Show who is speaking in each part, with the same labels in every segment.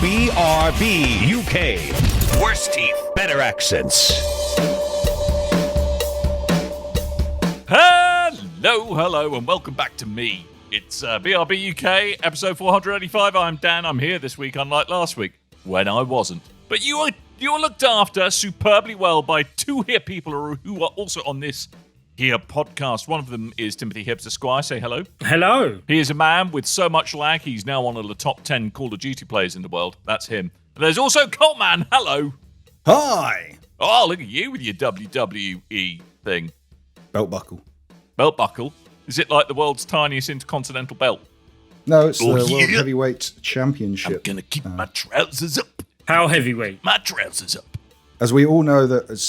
Speaker 1: BRB UK. Worse teeth, better accents.
Speaker 2: Hello, and welcome back to me. It's BRB UK, episode 485. I'm Dan. I'm here this week, unlike last week, when I wasn't. But you are looked after superbly well by two here people who are also on this here podcast. One of them is Timothy Hibbs Esquire. Say hello.
Speaker 3: Hello.
Speaker 2: He is a man with so much lag, he's now one of the top 10 Call of Duty players in the world. That's him. And there's also Coleman. Hello.
Speaker 4: Hi.
Speaker 2: Oh, look at you with your WWE thing.
Speaker 4: Belt buckle.
Speaker 2: Belt buckle. Is it like the world's tiniest intercontinental belt?
Speaker 4: No, it's the World Heavyweight Championship.
Speaker 2: I'm going to keep my trousers up.
Speaker 3: How heavyweight?
Speaker 2: My trousers up.
Speaker 4: As we all know that it's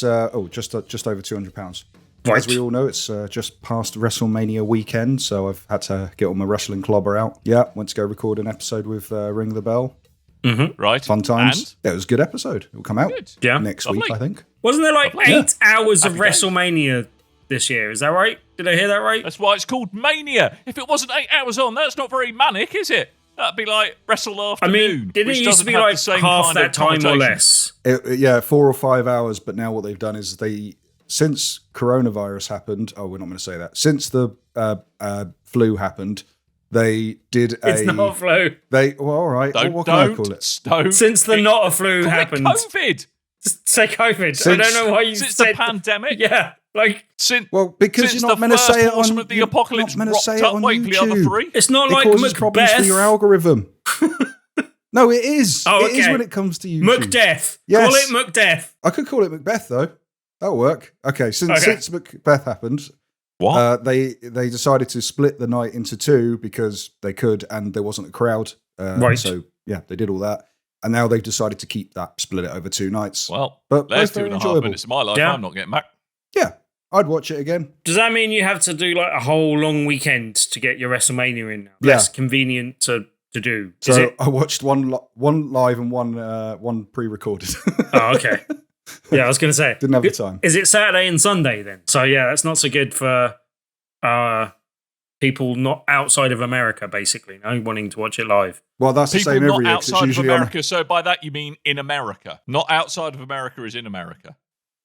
Speaker 4: just over £200.
Speaker 3: Right.
Speaker 4: As we all know, it's just past WrestleMania weekend, so I've had to get all my wrestling clobber out. Yeah, went to go record an episode with Ring the Bell.
Speaker 3: Mm-hmm.
Speaker 2: Right.
Speaker 4: Fun times.
Speaker 2: And?
Speaker 4: Yeah, it was a good episode. It will come out next
Speaker 2: Lovely.
Speaker 4: week, I think.
Speaker 3: Wasn't there like
Speaker 2: Lovely.
Speaker 3: 8 hours of
Speaker 2: Happy days.
Speaker 3: WrestleMania this year? Is that right? Did I hear that right?
Speaker 2: That's why it's called Mania. If it wasn't 8 hours on, that's not very manic, is it? That'd be like Wrestle
Speaker 3: I
Speaker 2: Afternoon.
Speaker 3: mean, didn't
Speaker 2: which
Speaker 3: it used
Speaker 2: doesn't
Speaker 3: to be
Speaker 2: have
Speaker 3: like
Speaker 2: the same
Speaker 3: half
Speaker 2: kind
Speaker 3: that
Speaker 2: of
Speaker 3: time or
Speaker 2: connotation.
Speaker 3: less?
Speaker 4: 4 or 5 hours, but now what they've done is since coronavirus happened, we're not going to say that, since the flu happened, they did
Speaker 3: It's not a flu.
Speaker 4: All right, what can I call it?
Speaker 3: Since the not a flu
Speaker 2: Call it
Speaker 3: happened.
Speaker 2: COVID.
Speaker 3: Just say COVID. I don't know why you
Speaker 2: Since
Speaker 3: said
Speaker 2: the pandemic.
Speaker 3: Yeah, like
Speaker 4: Because
Speaker 2: since
Speaker 4: you're not
Speaker 2: the
Speaker 4: meant to
Speaker 2: first
Speaker 4: say it
Speaker 2: horseman
Speaker 4: on.
Speaker 2: of the apocalypse
Speaker 4: you're not meant to say
Speaker 2: rocked
Speaker 4: it
Speaker 2: up
Speaker 4: on
Speaker 2: wait for the other
Speaker 4: YouTube.
Speaker 2: three.
Speaker 3: it's not
Speaker 4: It
Speaker 3: like
Speaker 4: causes problems for your
Speaker 3: Macbeth.
Speaker 4: algorithm. No, it is.
Speaker 3: Oh,
Speaker 4: It is
Speaker 3: okay.
Speaker 4: when it comes to YouTube.
Speaker 3: Macdeath.
Speaker 4: Yes.
Speaker 3: Call it Macdeath.
Speaker 4: I could call it Macbeth though. That'll work. Okay, since Macbeth happened,
Speaker 2: What?
Speaker 4: they decided to split the night into two because they could, and there wasn't a crowd.
Speaker 3: Right.
Speaker 4: So yeah, they did all that, and now they've decided to keep that, split it over 2 nights.
Speaker 2: Well,
Speaker 4: But
Speaker 2: there's
Speaker 4: both very
Speaker 2: 2.5
Speaker 4: enjoyable.
Speaker 2: minutes of my life.
Speaker 3: Yeah.
Speaker 2: I'm not getting back.
Speaker 4: Yeah, I'd watch it again.
Speaker 3: Does that mean you have to do like a whole long weekend to get your WrestleMania in now?
Speaker 4: Yeah.
Speaker 3: Less convenient to do.
Speaker 4: So
Speaker 3: Is it?
Speaker 4: I watched one live and one pre-recorded.
Speaker 3: Oh, okay. Yeah, I was going to say.
Speaker 4: Didn't have the time.
Speaker 3: Is it Saturday and Sunday then? So yeah, that's not so good for people not outside of America, basically, no, wanting to watch it live.
Speaker 4: Well, that's the
Speaker 2: People
Speaker 4: same
Speaker 2: not
Speaker 4: every year. 'Cause it's
Speaker 2: outside of
Speaker 4: usually on.
Speaker 2: America. So by that you mean in America. Not outside of America is in America.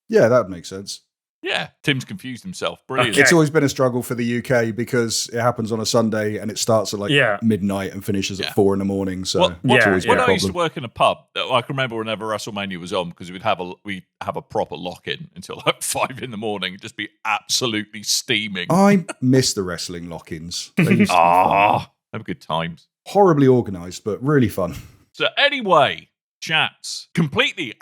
Speaker 4: Yeah, that would make sense.
Speaker 2: Yeah. Tim's confused himself. Brilliant.
Speaker 3: Okay.
Speaker 4: It's always been a struggle for the UK because it happens on a Sunday and it starts at midnight and finishes
Speaker 2: Yeah.
Speaker 4: at 4 a.m. So
Speaker 2: Well,
Speaker 4: it's
Speaker 3: yeah,
Speaker 4: always
Speaker 2: When
Speaker 4: been a
Speaker 2: I used to
Speaker 4: problem.
Speaker 2: work in a pub, I can remember whenever WrestleMania was on because we'd have a proper lock-in until like 5 a.m. It'd just be absolutely steaming.
Speaker 4: I miss the wrestling lock-ins. They used to be
Speaker 2: Have good times.
Speaker 4: horribly organised, but really fun.
Speaker 2: So anyway, chats, completely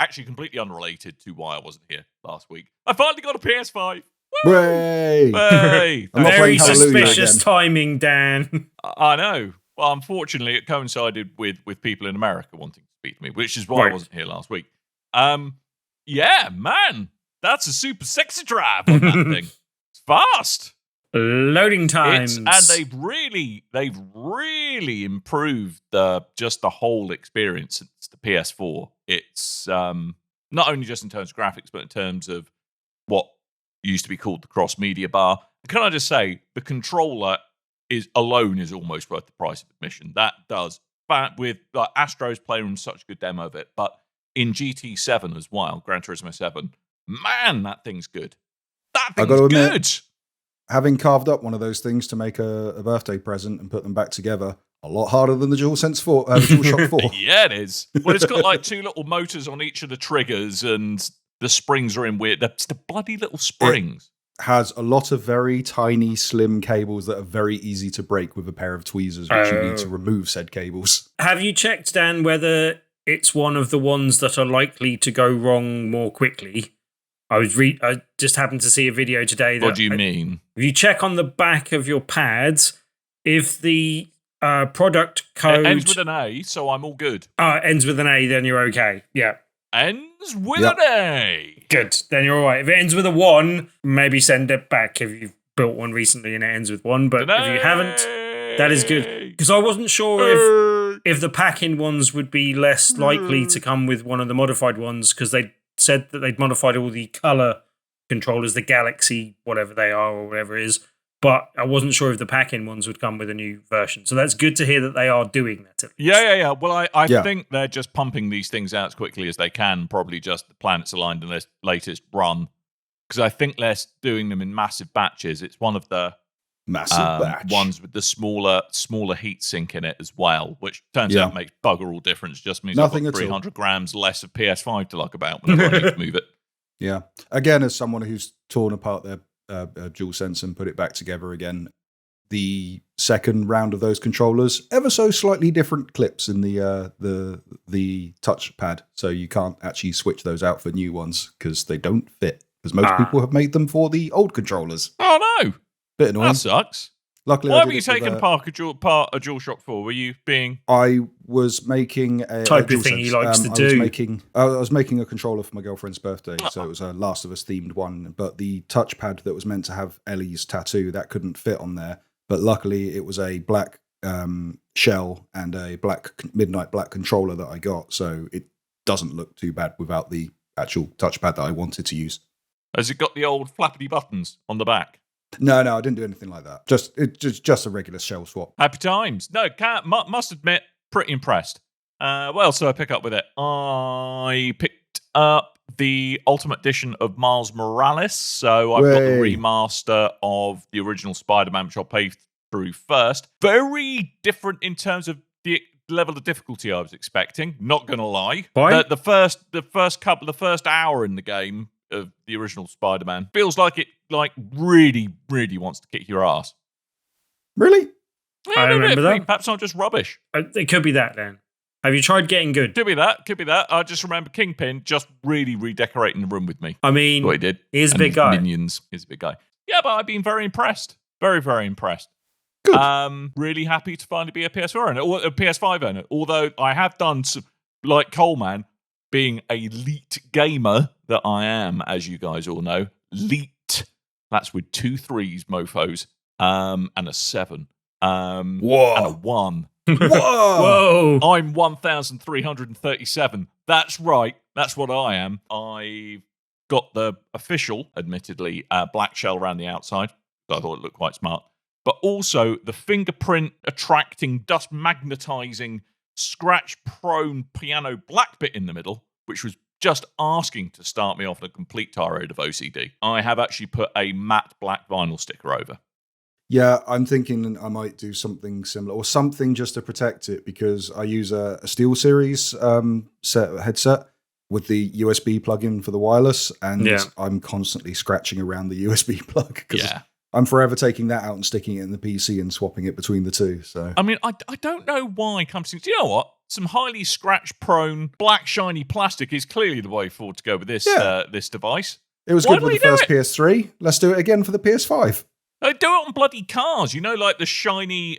Speaker 2: unrelated to why I wasn't here last week. I finally got a PS5. Woo!
Speaker 4: Hooray!
Speaker 2: Hey,
Speaker 4: I'm not
Speaker 3: Very
Speaker 4: playing Hallelujah
Speaker 3: suspicious
Speaker 4: again.
Speaker 3: timing, Dan.
Speaker 2: I know. Well, unfortunately, it coincided with people in America wanting to speak to me, which is why
Speaker 3: Right.
Speaker 2: I wasn't here last week. Yeah, man, that's a super sexy drive on that thing. It's fast.
Speaker 3: Loading times.
Speaker 2: And they've really improved just the whole experience since the PS4. It's not only just in terms of graphics, but in terms of what used to be called the cross media bar. Can I just say the controller is almost worth the price of admission. That does, but with Astro's playing such a good demo of it, but in GT7 as well, Gran Turismo 7, man, that thing's good. That
Speaker 4: I
Speaker 2: thing's
Speaker 4: gotta admit,
Speaker 2: good.
Speaker 4: Having carved up one of those things to make a birthday present and put them back together, a lot harder than the DualSense 4, the DualShock 4.
Speaker 2: Yeah, it is. Well, it's got like 2 little motors on each of the triggers, and the springs are in weird. That's the bloody little springs.
Speaker 4: Has a lot of very tiny, slim cables that are very easy to break with a pair of tweezers, which you need to remove said cables.
Speaker 3: Have you checked, Dan, whether it's one of the ones that are likely to go wrong more quickly? I just happened to see a video today.
Speaker 2: What do you mean?
Speaker 3: If you check on the back of your pads, if the product code
Speaker 2: It ends with an A, so I'm all good.
Speaker 3: ends with an A, then you're okay. Yeah.
Speaker 2: Ends with
Speaker 4: Yep.
Speaker 2: an A.
Speaker 3: Good. Then you're all right. If it ends with a 1, maybe send it back if you've built one recently and it ends with 1. But if you haven't, that is good. Because I wasn't sure if the pack-in ones would be less likely to come with one of the modified ones because they said that they'd modified all the colour controllers, the Galaxy, whatever they are or whatever it is, but I wasn't sure if the pack-in ones would come with a new version. So that's good to hear that they are doing that. At least.
Speaker 2: Yeah. Well, I think they're just pumping these things out as quickly as they can, probably just the Planets Aligned and their latest run, because I think they're doing them in massive batches. It's one of the ones with the smaller heat sink in it as well, which turns out makes bugger all difference. Just means
Speaker 4: nothing
Speaker 2: I've got
Speaker 4: at
Speaker 2: 300 grams less of PS5 to luck about whenever I need to move it.
Speaker 4: Yeah. Again, as someone who's torn apart their DualSense and put it back together again, the second round of those controllers, ever so slightly different clips in the touchpad, so you can't actually switch those out for new ones because they don't fit. Because most people have made them for the old controllers.
Speaker 2: Oh no!
Speaker 4: Bit annoying.
Speaker 2: That sucks.
Speaker 4: Luckily,
Speaker 2: why were you taking apart a DualShock for? Were you being?
Speaker 4: I was making a
Speaker 3: type of thing he likes to do.
Speaker 4: I was making a controller for my girlfriend's birthday, so it was a Last of Us themed one. But the touchpad that was meant to have Ellie's tattoo that couldn't fit on there. But luckily, it was a black shell and a black midnight black controller that I got, so it doesn't look too bad without the actual touchpad that I wanted to use.
Speaker 2: Has it got the old flappity buttons on the back?
Speaker 4: No, I didn't do anything like that. Just a regular shell swap.
Speaker 2: Happy times. No, must admit, pretty impressed. What else did I pick up with it? I picked up the Ultimate Edition of Miles Morales. So I've got the remaster of the original Spider-Man, which I'll play through first. Very different in terms of the level of difficulty I was expecting. Not gonna lie.
Speaker 3: Why?
Speaker 2: The first hour in the game of the original Spider-Man feels like it really, really wants to kick your ass.
Speaker 4: Really?
Speaker 2: Yeah,
Speaker 3: I remember that.
Speaker 2: Perhaps I'm just rubbish.
Speaker 3: It could be that then. Have you tried getting good?
Speaker 2: Could be that. I just remember Kingpin just really redecorating the room with me.
Speaker 3: I mean,
Speaker 2: what he did.
Speaker 3: He's a big guy.
Speaker 2: Minions. He's a big guy. Yeah, but I've been very impressed. Very, very impressed.
Speaker 4: Good.
Speaker 2: Really happy to finally be a PS4 owner, or a PS5 owner. Although I have done some, like Coleman, being a elite gamer that I am, as you guys all know. Elite. That's with 2 3s, mofos, and a 7.
Speaker 4: Whoa.
Speaker 2: And a 1.
Speaker 3: Whoa!
Speaker 2: I'm 1,337. That's right. That's what I am. I've got the official, admittedly, black shell around the outside. I thought it looked quite smart. But also the fingerprint attracting, dust magnetizing, scratch-prone piano black bit in the middle, which was just asking to start me off on a complete tirade of OCD. I have actually put a matte black vinyl sticker over.
Speaker 4: Yeah, I'm thinking I might do something similar, or something just to protect it, because I use a SteelSeries headset with the USB plug-in for the wireless, and I'm constantly scratching around the USB plug because I'm forever taking that out and sticking it in the PC and swapping it between the two. So
Speaker 2: I mean, I don't know why companies. Do you know what? Some highly scratch-prone black shiny plastic is clearly the way forward to go with this this device.
Speaker 4: It was good with the first PS3. Let's do it again for the PS5.
Speaker 2: They do it on bloody cars, you know, like the shiny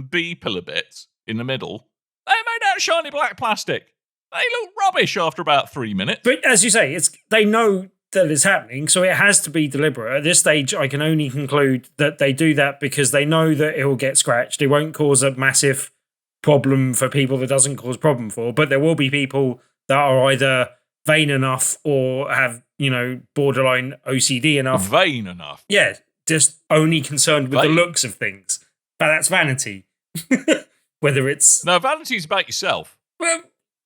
Speaker 2: B-pillar bits in the middle. They're made out of shiny black plastic. They look rubbish after about 3 minutes.
Speaker 3: But as you say, they know that it's happening, so it has to be deliberate. At this stage, I can only conclude that they do that because they know that it will get scratched. It won't cause a massive problem for people that doesn't cause problem for, but there will be people that are either vain enough or have, borderline OCD enough.
Speaker 2: Vain enough?
Speaker 3: Yeah. Just only concerned with the looks of things. But that's vanity. Whether it's...
Speaker 2: No, vanity is about yourself.
Speaker 3: Well,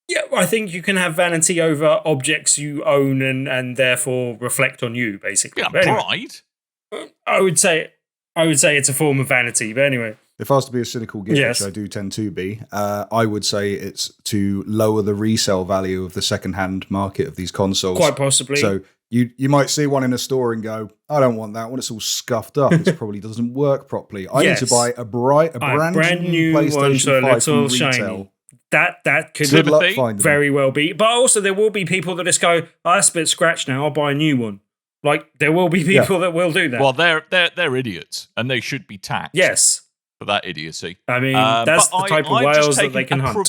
Speaker 3: yeah, I think you can have vanity over objects you own and therefore reflect on you, basically.
Speaker 2: Yeah,
Speaker 3: anyway,
Speaker 2: pride.
Speaker 3: I would say it's a form of vanity, but anyway.
Speaker 4: If I was to be a cynical git, which I do tend to be, I would say it's to lower the resale value of the second-hand market of these consoles.
Speaker 3: Quite possibly.
Speaker 4: So you might see one in a store and go, I don't want that one. It's all scuffed up. It probably doesn't work properly. I need to buy a brand new PlayStation 5 from retail.
Speaker 3: Shiny. That could very well be. But also there will be people that just go, that's a bit scratched now, I'll buy a new one. Like, there will be people that will do that.
Speaker 2: Well, they're idiots, and they should be taxed.
Speaker 3: Yes.
Speaker 2: For that idiocy.
Speaker 3: I mean, that's the type of whales that they can hunt.
Speaker 2: A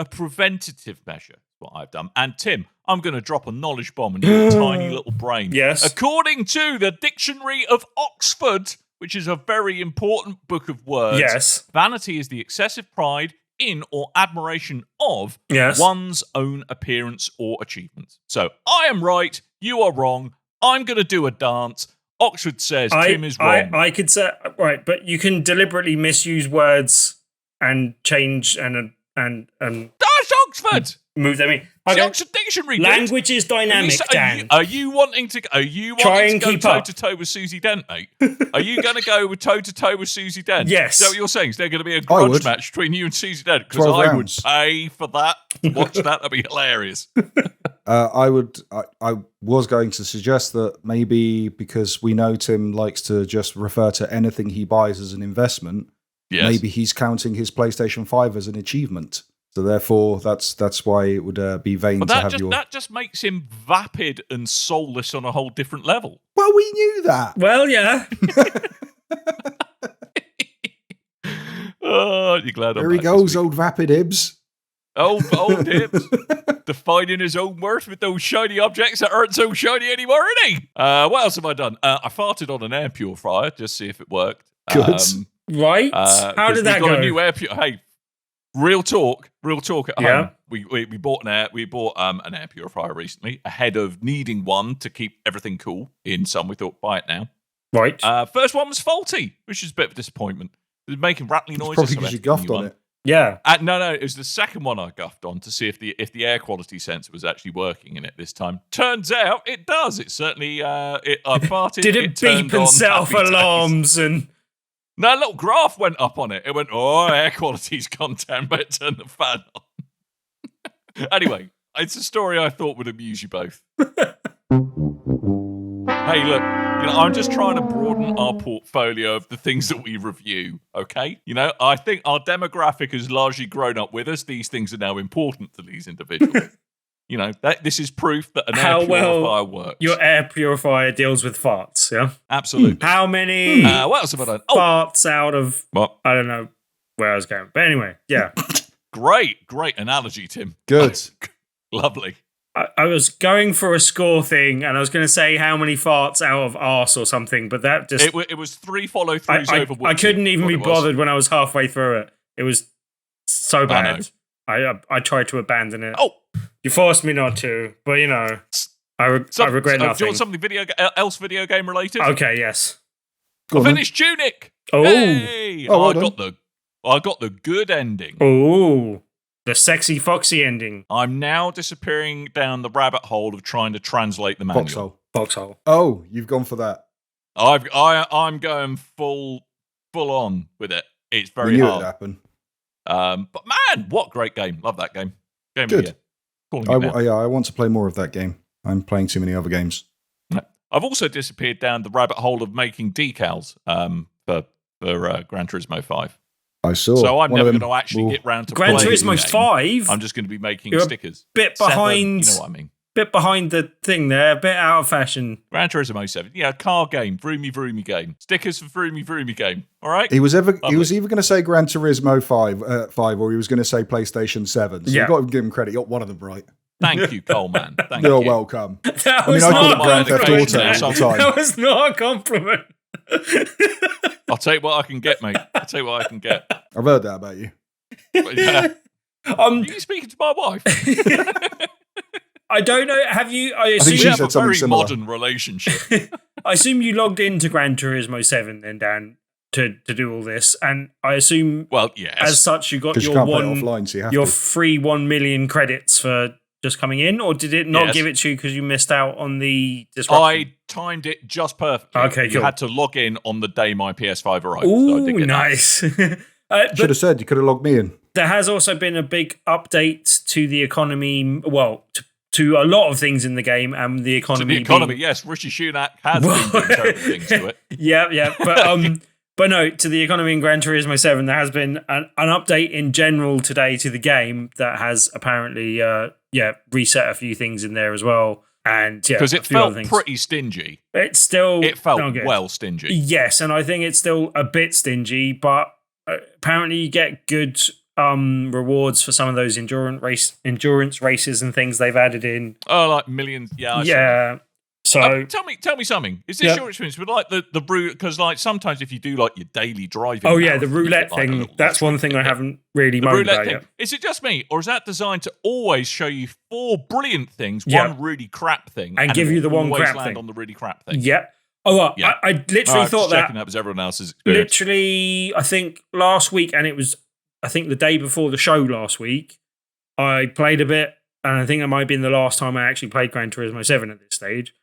Speaker 2: preventative measure, what I've done. And Tim, I'm going to drop a knowledge bomb in your tiny little brain.
Speaker 3: Yes.
Speaker 2: According to the Dictionary of Oxford, which is a very important book of words, vanity is the excessive pride in or admiration of one's own appearance or achievements. So I am right, you are wrong. I'm going to do a dance. Oxford says Tim is wrong.
Speaker 3: I could say right, but you can deliberately misuse words and change and
Speaker 2: That's Oxford.
Speaker 3: move them in.
Speaker 2: The
Speaker 3: Okay.
Speaker 2: Oxford Dictionary. dude.
Speaker 3: Language is dynamic, Dan.
Speaker 2: Are you wanting to?
Speaker 3: Try and
Speaker 2: go
Speaker 3: keep
Speaker 2: toe
Speaker 3: up.
Speaker 2: to toe with Susie Dent, mate? Are you going to go with toe to toe with Susie Dent?
Speaker 3: Yes.
Speaker 2: Is that what you're saying? Is there going to be a
Speaker 4: I
Speaker 2: grudge
Speaker 4: would.
Speaker 2: match between you and Susie Dent? Because
Speaker 4: 12
Speaker 2: I would
Speaker 4: rounds.
Speaker 2: pay for that. To watch that. That'd be hilarious.
Speaker 4: I was going to suggest that maybe because we know Tim likes to just refer to anything he buys as an investment,
Speaker 2: Yes.
Speaker 4: maybe he's counting his PlayStation 5 as an achievement. So therefore, that's why it would be vain
Speaker 2: But
Speaker 4: to have
Speaker 2: that just makes him vapid and soulless on a whole different level.
Speaker 4: Well, we knew that.
Speaker 3: Well, yeah.
Speaker 2: Oh, you're glad I'm
Speaker 4: There he
Speaker 2: back this
Speaker 4: goes,
Speaker 2: week.
Speaker 4: old vapid Ibs.
Speaker 2: Old Hibbs. Defining his own worth with those shiny objects that aren't so shiny anymore, isn't he? What else have I done? I farted on an air purifier just to see if it worked.
Speaker 4: Good.
Speaker 3: Right. How did that
Speaker 2: we got
Speaker 3: go?
Speaker 2: a new air purifier. Hey, real talk at
Speaker 3: Yeah.
Speaker 2: home. We bought an air purifier recently ahead of needing one to keep everything cool in some. We thought, buy it now.
Speaker 3: Right.
Speaker 2: First one was faulty, which is a bit of a disappointment. It was making rattling noises.
Speaker 4: Probably
Speaker 2: so I
Speaker 4: because you
Speaker 2: had to get a
Speaker 4: guffed
Speaker 2: new
Speaker 4: on
Speaker 2: one.
Speaker 4: it.
Speaker 3: yeah.
Speaker 2: No, it was the second one I guffed on to see if the air quality sensor was actually working in it this time. Turns out it does. It certainly. I farted.
Speaker 3: Did it
Speaker 2: turned
Speaker 3: beep and
Speaker 2: on
Speaker 3: set off
Speaker 2: happy days.
Speaker 3: alarms and?
Speaker 2: No, a little graph went up on it. It went, air quality's gone down, but turn the fan on. Anyway, it's a story I thought would amuse you both. Hey, look, I'm just trying to broaden our portfolio of the things that we review, okay? I think our demographic has largely grown up with us. These things are now important to these individuals. This is proof that an
Speaker 3: How
Speaker 2: air
Speaker 3: well
Speaker 2: purifier works.
Speaker 3: Your air purifier deals with farts, yeah?
Speaker 2: Absolutely.
Speaker 3: How many
Speaker 2: What else have I done? Oh,
Speaker 3: farts out of...
Speaker 2: what?
Speaker 3: I don't know where I was going. But anyway, yeah.
Speaker 2: Great analogy, Tim.
Speaker 4: Good.
Speaker 2: Lovely.
Speaker 3: I was going for a score thing, and I was going to say how many farts out of arse or something, but that just...
Speaker 2: It was 3 follow-throughs over
Speaker 3: I couldn't even be bothered when I was halfway through it. It was so bad. I tried to abandon it.
Speaker 2: Oh!
Speaker 3: You forced me not to, but I regret nothing.
Speaker 2: Do you want something video game related?
Speaker 3: Okay, yes.
Speaker 4: Go
Speaker 2: I
Speaker 4: on then.
Speaker 2: finished Tunic.
Speaker 3: Oh.
Speaker 2: Hey!
Speaker 4: Oh, well
Speaker 2: I got the good ending.
Speaker 3: Oh, the sexy foxy ending.
Speaker 2: I'm now disappearing down the rabbit hole of trying to translate the manual.
Speaker 4: Foxhole.
Speaker 3: Foxhole.
Speaker 4: Oh, you've gone for that.
Speaker 2: I'm going full on with it. It's
Speaker 4: We
Speaker 2: very
Speaker 4: knew it'd
Speaker 2: hard.
Speaker 4: happen.
Speaker 2: But man, what great game! Love that game. Game of the
Speaker 4: Good.
Speaker 2: year. Calling it now.
Speaker 4: I want to play more of that game. I'm playing too many other games.
Speaker 2: I've also disappeared down the rabbit hole of making decals for Gran Turismo 5.
Speaker 4: I saw.
Speaker 2: So I'm
Speaker 4: one of
Speaker 2: never
Speaker 4: them
Speaker 2: going to actually
Speaker 4: will-
Speaker 2: get round to
Speaker 3: Gran
Speaker 2: playing the
Speaker 3: Turismo
Speaker 2: game.
Speaker 3: 5?
Speaker 2: I'm just going to be making
Speaker 3: You're a
Speaker 2: stickers.
Speaker 3: bit
Speaker 2: 7,
Speaker 3: behind.
Speaker 2: you know what I mean.
Speaker 3: Bit behind the thing there, a bit out of fashion.
Speaker 2: Gran Turismo 7. Yeah, car game, vroomy game. Stickers for vroomy game. All right?
Speaker 4: He was either
Speaker 2: Lovely.
Speaker 4: going to say Gran Turismo 5, or he was going to say PlayStation 7. So
Speaker 3: Yeah.
Speaker 4: you've got to give him credit. You got one of them right.
Speaker 2: Thank you, Coleman. Thank
Speaker 4: You're
Speaker 2: you.
Speaker 4: welcome.
Speaker 3: That
Speaker 4: I mean,
Speaker 3: was
Speaker 4: I call
Speaker 3: not
Speaker 4: it
Speaker 3: a
Speaker 4: Grand Theft
Speaker 3: compliment.
Speaker 4: Auto all the time.
Speaker 3: That was not a compliment.
Speaker 2: I'll tell you what I can get, mate. I'll tell you what I can get.
Speaker 4: I've heard that about you.
Speaker 2: But, yeah. Are you speaking to my wife?
Speaker 3: I don't know. Have you? I
Speaker 4: think
Speaker 3: assume,
Speaker 4: she
Speaker 2: We have
Speaker 4: said
Speaker 2: a
Speaker 4: something
Speaker 2: very
Speaker 4: similar.
Speaker 2: modern relationship.
Speaker 3: I assume you logged into Gran Turismo 7 then, Dan, to do all this, and I assume
Speaker 2: Well, yes.
Speaker 3: as such you got
Speaker 4: Because you
Speaker 3: your
Speaker 4: can't play it offline, so you have
Speaker 3: your
Speaker 4: to.
Speaker 3: free 1 million credits for just coming in, or did it not
Speaker 2: Yes.
Speaker 3: give it to you because you missed out on the disruption?
Speaker 2: I timed it just perfectly.
Speaker 3: Okay,
Speaker 2: You
Speaker 3: cool.
Speaker 2: had to log in on the day my PS5 arrived. so I
Speaker 3: Ooh,
Speaker 2: did get that.
Speaker 3: nice.
Speaker 4: Should
Speaker 3: But
Speaker 4: have said you could have logged me in.
Speaker 3: there has also been a big update to the economy. Well, to a lot of things in the game, and the
Speaker 2: To
Speaker 3: economy.
Speaker 2: the economy,
Speaker 3: being-
Speaker 2: yes. Rishi Sunak has been doing terrible things to it.
Speaker 3: Yeah, but no, to the economy in Gran Turismo 7, there has been an update in general today to the game that has apparently, reset a few things in there as well. And yeah,
Speaker 2: Because
Speaker 3: a
Speaker 2: it
Speaker 3: few other
Speaker 2: felt
Speaker 3: things.
Speaker 2: pretty stingy.
Speaker 3: It's still
Speaker 2: It felt
Speaker 3: not good.
Speaker 2: well stingy.
Speaker 3: Yes, and I think it's still a bit stingy, but apparently you get good rewards for some of those endurance races and things they've added in.
Speaker 2: Oh, like millions. Yeah. I saw that.
Speaker 3: Yeah. So
Speaker 2: Tell me something. Is this
Speaker 3: Yeah.
Speaker 2: your experience with like the roulette? Because like sometimes if you do like your daily driving,
Speaker 3: oh yeah,
Speaker 2: marathon,
Speaker 3: the
Speaker 2: you
Speaker 3: roulette
Speaker 2: get, like, a
Speaker 3: thing.
Speaker 2: little
Speaker 3: That's one thing I
Speaker 2: lottery.
Speaker 3: haven't really
Speaker 2: The
Speaker 3: moaned
Speaker 2: roulette
Speaker 3: about
Speaker 2: thing.
Speaker 3: yet.
Speaker 2: Is it just me, or is that designed to always show you 4 brilliant things,
Speaker 3: Yeah.
Speaker 2: one really crap thing,
Speaker 3: And give
Speaker 2: it
Speaker 3: you the one
Speaker 2: always
Speaker 3: crap
Speaker 2: land
Speaker 3: thing.
Speaker 2: on the really crap thing?
Speaker 3: Yep. Oh,
Speaker 2: Yeah.
Speaker 3: I literally thought
Speaker 2: checking
Speaker 3: that.
Speaker 2: That was everyone else's experience.
Speaker 3: Literally, I think last week, and it was, I think the day before the show last week, I played a bit, and I think it might have been the last time I actually played Gran Turismo 7 at this stage.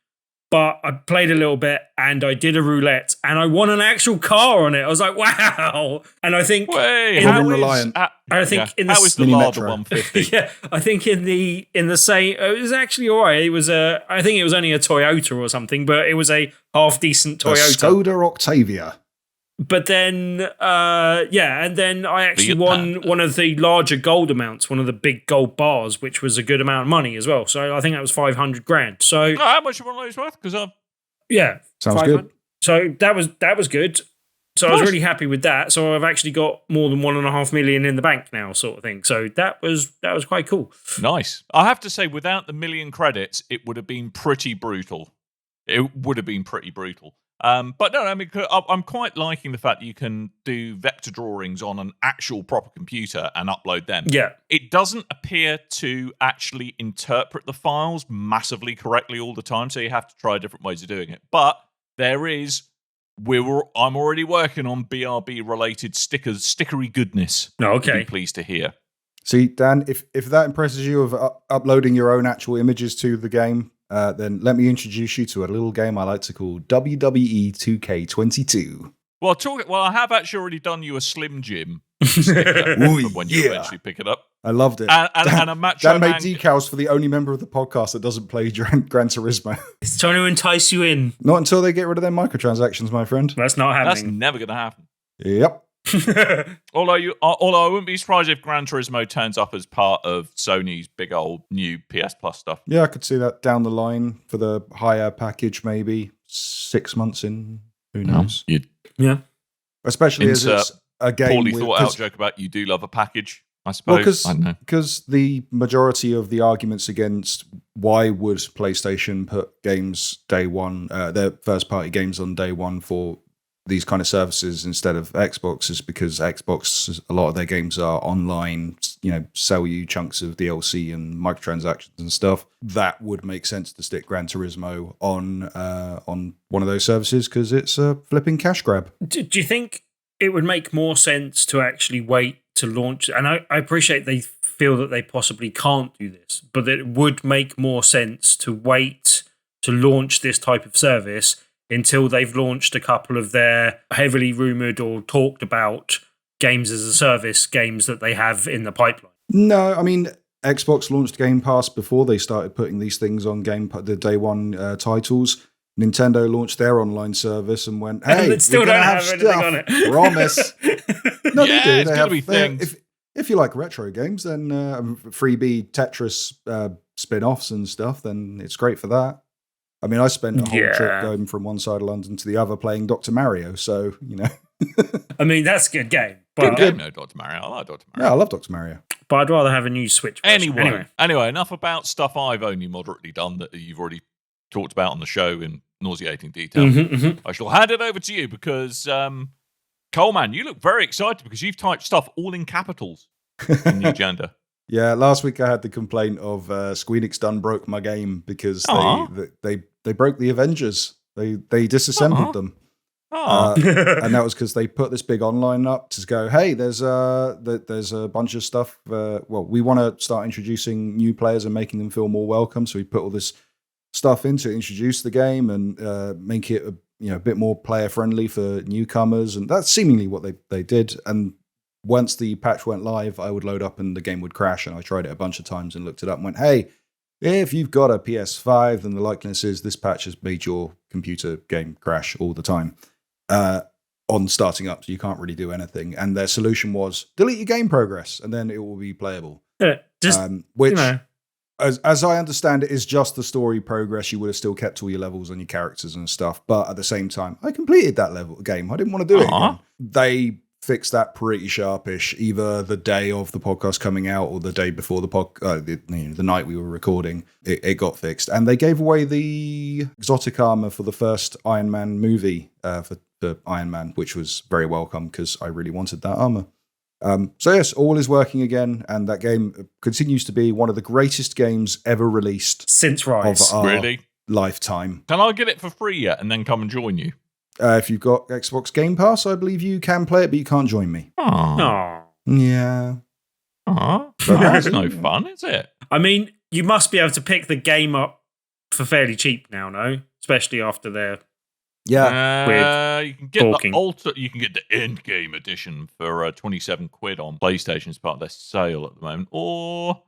Speaker 3: But I played a little bit, and I did a roulette, and I won an actual car on it. I was like, wow! And I think
Speaker 2: Wait,
Speaker 4: How
Speaker 2: how
Speaker 4: is-
Speaker 2: is,
Speaker 4: Reliant.
Speaker 3: I think in the
Speaker 2: how is the
Speaker 4: Mini
Speaker 2: Lada
Speaker 4: Metro.
Speaker 2: 150?
Speaker 3: yeah, I think in the same, it was actually all right. It was I think it was only a Toyota or something, but it was a half decent
Speaker 4: A
Speaker 3: Toyota.
Speaker 4: Skoda Octavia.
Speaker 3: But then, and then I actually
Speaker 2: Fiat
Speaker 3: won
Speaker 2: Panda.
Speaker 3: one of the larger gold amounts, one of the big gold bars, which was a good amount of money as well. So I think that was 500 grand. So
Speaker 2: Oh, how much are one of those worth? Because I've
Speaker 3: yeah,
Speaker 4: Sounds
Speaker 3: 500.
Speaker 4: good.
Speaker 3: So that was good. So I was
Speaker 2: Nice.
Speaker 3: really happy with that. So I've actually got more than 1.5 million in the bank now, sort of thing. So that was quite cool.
Speaker 2: nice. I have to say, without the million credits, it would have been pretty brutal. It would have been pretty brutal. But no, I mean, I'm quite liking the fact that you can do vector drawings on an actual proper computer and upload them.
Speaker 3: Yeah.
Speaker 2: It doesn't appear to actually interpret the files massively correctly all the time, so you have to try different ways of doing it. But there is, I'm already working on BRB related stickery goodness.
Speaker 3: No,
Speaker 2: You'll be
Speaker 3: okay.
Speaker 2: pleased to hear.
Speaker 4: See, Dan, if that impresses you of uploading your own actual images to the game, then let me introduce you to a little game I like to call WWE 2K22.
Speaker 2: Well, I have actually already done you a Slim Jim sticker
Speaker 4: Ooh,
Speaker 2: for when you
Speaker 4: yeah.
Speaker 2: eventually pick it up.
Speaker 4: I loved it.
Speaker 2: And a Macho
Speaker 4: Dan made
Speaker 2: Man.
Speaker 4: decals for the only member of the podcast that doesn't play Gran Turismo.
Speaker 3: It's trying to entice you in.
Speaker 4: Not until they get rid of their microtransactions, my friend.
Speaker 3: That's not
Speaker 2: That's
Speaker 3: happening.
Speaker 2: never going to happen.
Speaker 4: Yep.
Speaker 2: Although I wouldn't be surprised if Gran Turismo turns up as part of Sony's big old new PS Plus stuff.
Speaker 4: Yeah, I could see that down the line for the higher package, maybe 6 months in. Who knows?
Speaker 3: Yeah.
Speaker 4: Especially as
Speaker 2: Insert
Speaker 4: it's a game
Speaker 2: Poorly
Speaker 4: with-
Speaker 2: thought
Speaker 4: 'cause-
Speaker 2: out joke about you do love a package, I
Speaker 4: Well,
Speaker 2: suppose. I don't know.
Speaker 4: because the majority of the arguments against why would PlayStation put games day one, their first party games on day one for these kind of services instead of Xbox is because Xbox, a lot of their games are online, sell you chunks of DLC and microtransactions and stuff. That would make sense to stick Gran Turismo on one of those services because it's a flipping cash grab.
Speaker 3: Do you think it would make more sense to actually wait to launch? And I appreciate they feel that they possibly can't do this, but it would make more sense to wait to launch this type of service until they've launched a couple of their heavily rumoured or talked about games as a service games that they have in the pipeline.
Speaker 4: No, I mean, Xbox launched Game Pass before they started putting these things on the day one titles. Nintendo launched their online service and went, "Hey,
Speaker 3: they still
Speaker 4: we're gonna
Speaker 3: don't
Speaker 4: have
Speaker 3: have anything
Speaker 4: stuff.
Speaker 3: on it."
Speaker 4: Promise." No,
Speaker 2: Yeah,
Speaker 4: they do.
Speaker 2: it's
Speaker 4: They
Speaker 2: gonna
Speaker 4: have
Speaker 2: be things.
Speaker 4: If you like retro games, then freebie Tetris spin-offs and stuff, then it's great for that. I mean, I spent a whole
Speaker 3: Yeah.
Speaker 4: trip going from one side of London to the other playing Dr. Mario, so
Speaker 3: I mean, that's a good game,
Speaker 2: Good
Speaker 3: but,
Speaker 2: game, no, Dr. Mario. I like Dr. Mario.
Speaker 4: yeah, I love Dr. Mario.
Speaker 3: but I'd rather have a new Switch version.
Speaker 2: Anyway, enough about stuff I've only moderately done that you've already talked about on the show in nauseating detail. I shall hand it over to you because, Coleman, you look very excited because you've typed stuff all in capitals in the agenda.
Speaker 4: Yeah, last week I had the complaint of Squenix done broke my game because they broke the Avengers. They disassembled them.
Speaker 2: Oh,
Speaker 4: And that was because they put this big online up to go, hey, there's a bunch of stuff. We want to start introducing new players and making them feel more welcome. So we put all this stuff in to introduce the game and make it a bit more player friendly for newcomers. And that's seemingly what they did. And once the patch went live, I would load up and the game would crash. And I tried it a bunch of times and looked it up and went, hey, if you've got a PS5, then the likeliness is this patch has made your computer game crash all the time. On starting up, so you can't really do anything. And their solution was delete your game progress, and then it will be playable. Which, as I understand it, is just the story progress. You would have still kept all your levels and your characters and stuff. But at the same time, I completed that game. I didn't want to do it again. They fixed that pretty sharpish, either the day of the podcast coming out or the day before the night we were recording. It got fixed, and they gave away the exotic armor for the first Iron Man movie for Iron Man, which was very welcome because I really wanted that armor. So yes, all is working again, and that game continues to be one of the greatest games ever released
Speaker 3: since Rise.
Speaker 4: of our
Speaker 2: really?
Speaker 4: lifetime.
Speaker 2: Can I get it for free yet and then come and join you?
Speaker 4: If you've got Xbox Game Pass, I believe you can play it, but you can't join me.
Speaker 2: Oh.
Speaker 4: Yeah.
Speaker 2: That's no fun, is it?
Speaker 3: I mean, you must be able to pick the game up for fairly cheap now, no? Especially after their...
Speaker 4: Yeah.
Speaker 2: You can get you can get the end game edition for 27 quid on PlayStation as part of their sale at the moment, or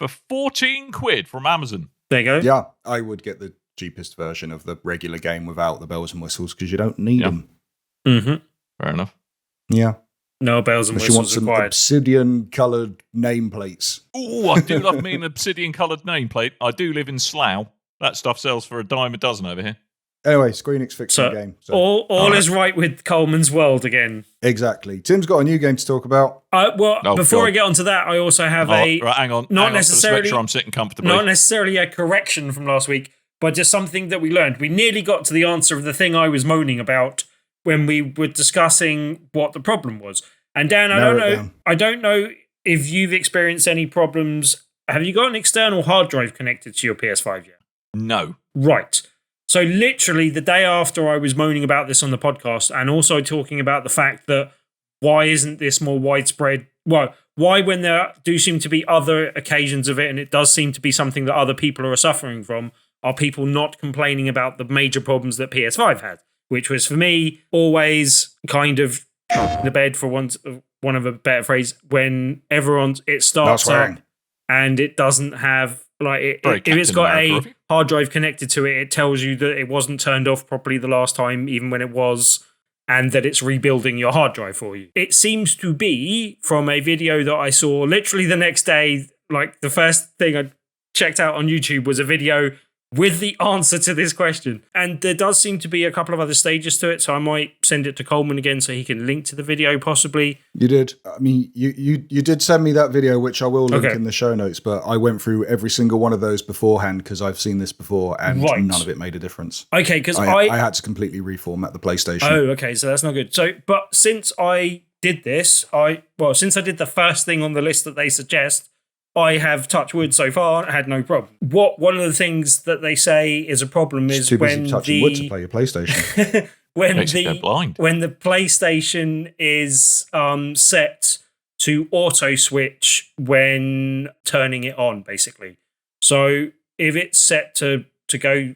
Speaker 2: for 14 quid from Amazon.
Speaker 3: There you go.
Speaker 4: Yeah, I would get the cheapest version of the regular game without the bells and whistles because you don't need them.
Speaker 3: Mm-hmm.
Speaker 2: Fair enough.
Speaker 4: Yeah.
Speaker 3: No bells and
Speaker 4: Unless you want
Speaker 3: whistles
Speaker 4: some
Speaker 3: required.
Speaker 4: obsidian-coloured nameplates.
Speaker 2: Oh, I do love me an obsidian-coloured nameplate. I do live in Slough. That stuff sells for $10 a dozen over here.
Speaker 4: Anyway, Squenix fixed the game. So.
Speaker 3: All is right with Coleman's world again.
Speaker 4: Exactly. Tim's got a new game to talk about.
Speaker 3: Before I get onto that, I also have
Speaker 2: Right, hang on.
Speaker 3: Not
Speaker 2: hang
Speaker 3: necessarily.
Speaker 2: On, to make sure I'm sitting comfortably.
Speaker 3: Not necessarily a correction from last week, but just something that we learned. We nearly got to the answer of the thing I was moaning about when we were discussing what the problem was. And Dan, I don't know if you've experienced any problems. Have you got an external hard drive connected to your PS5 yet?
Speaker 2: No.
Speaker 3: Right. So literally the day after I was moaning about this on the podcast and also talking about the fact that why isn't this more widespread? Well, why when there do seem to be other occasions of it and it does seem to be something that other people are suffering from, are people not complaining about the major problems that PS5 had? Which was for me always kind of the bed, for one of a better phrase, when it starts up and it doesn't have if it's got a hard drive connected to it, it tells you that it wasn't turned off properly the last time, even when it was, and that it's rebuilding your hard drive for you. It seems to be from a video that I saw literally the next day, like the first thing I checked out on YouTube was a video with the answer to this question. And there does seem to be a couple of other stages to it, so I might send it to Coleman again so he can link to the video possibly.
Speaker 4: You did. I mean, you did send me that video, which I will link in the show notes, but I went through every single one of those beforehand because I've seen this before and none of it made a difference.
Speaker 3: Okay, because
Speaker 4: I had to completely reformat the PlayStation.
Speaker 3: Oh, okay, so that's not good. So, but since I did this, since I did the first thing on the list that they suggest, I have, touch wood so far, had no problem. One of the things that they say is a problem is
Speaker 4: too busy touching wood to play your PlayStation.
Speaker 3: when the PlayStation is set to auto switch when turning it on, basically. So if it's set to go,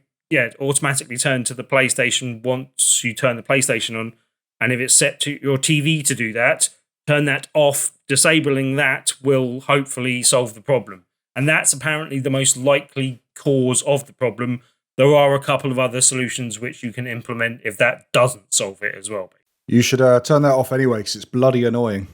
Speaker 3: automatically turn to the PlayStation once you turn the PlayStation on, and if it's set to your TV to do that, turn that off. Disabling that will hopefully solve the problem. And that's apparently the most likely cause of the problem. There are a couple of other solutions which you can implement if that doesn't solve it as well.
Speaker 4: You should turn that off anyway because it's bloody annoying.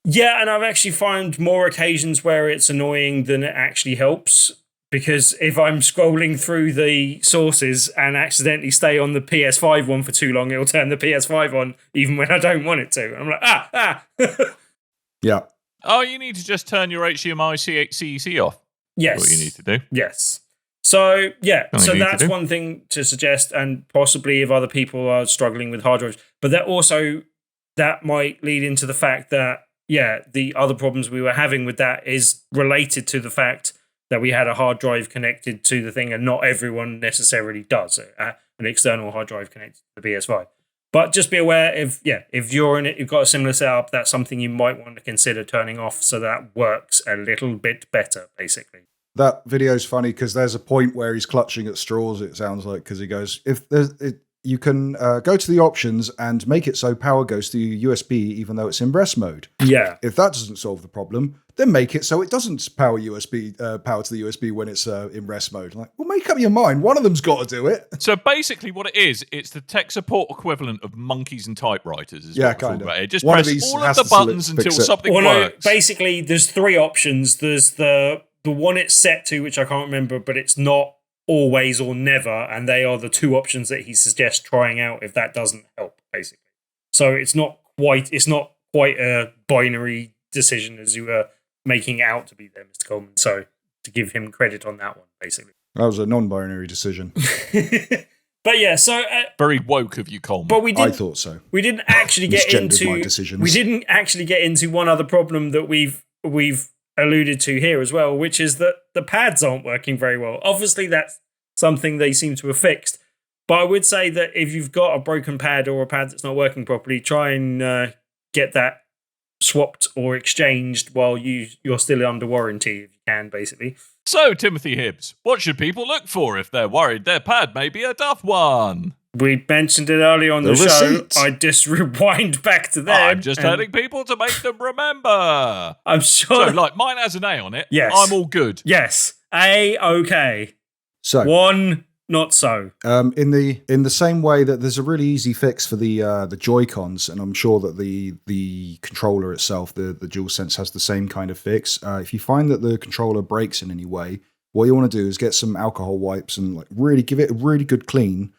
Speaker 3: Yeah, and I've actually found more occasions where it's annoying than it actually helps. Because if I'm scrolling through the sources and accidentally stay on the PS5 one for too long, it'll turn the PS5 on even when I don't want it to. And I'm like,
Speaker 4: Yeah.
Speaker 2: Oh, you need to just turn your HDMI CEC off.
Speaker 3: Yes.
Speaker 2: That's what you need to do.
Speaker 3: Yes. So, that's one thing to suggest, and possibly if other people are struggling with hard drives. But that might lead into the fact that, the other problems we were having with that is related to the fact that we had a hard drive connected to the thing, and not everyone necessarily does an external hard drive connected to the PS5. But just be aware if you're in it, you've got a similar setup, that's something you might want to consider turning off so that works a little bit better, basically.
Speaker 4: That video's funny because there's a point where he's clutching at straws, it sounds like, because he goes, you can go to the options and make it so power goes to USB even though it's in rest mode.
Speaker 3: Yeah.
Speaker 4: If that doesn't solve the problem, then make it so it doesn't power to the USB when it's in rest mode. Like, well, make up your mind. One of them's got to do it.
Speaker 2: So basically what it is, it's the tech support equivalent of monkeys and typewriters.
Speaker 4: Kind of.
Speaker 2: Just one press all of the buttons until something works.
Speaker 3: No, basically, there's three options. There's the one it's set to, which I can't remember, but it's not always or never, and they are the two options that he suggests trying out if that doesn't help, basically. So it's not quite a binary decision as you were making it out to be there, Mr. Coleman. So to give him credit on that one, basically.
Speaker 4: That was a non-binary decision.
Speaker 3: But yeah, so
Speaker 2: very woke of you, Coleman.
Speaker 3: But
Speaker 4: I thought so.
Speaker 3: We didn't actually get into
Speaker 4: my decisions.
Speaker 3: We didn't actually get into one other problem that we've alluded to here as well, which is that the pads aren't working very well. Obviously, that's something they seem to have fixed. But I would say that if you've got a broken pad or a pad that's not working properly, try and get that swapped or exchanged while you're still under warranty, if you can, basically.
Speaker 2: So, Timothy Hibbs, what should people look for if they're worried their pad may be a duff one?
Speaker 3: We mentioned it earlier on the show.
Speaker 4: Receipts.
Speaker 3: I just rewind back to there.
Speaker 2: I'm just telling people to make them remember.
Speaker 3: I'm sure.
Speaker 2: So, like, mine has an A on it.
Speaker 3: Yes.
Speaker 2: I'm all good.
Speaker 3: Yes. A-okay.
Speaker 4: So,
Speaker 3: One, not so.
Speaker 4: in the same way that there's a really easy fix for the Joy-Cons, and I'm sure that the controller itself, the DualSense, has the same kind of fix. If you find that the controller breaks in any way, what you want to do is get some alcohol wipes and like really give it a really good clean.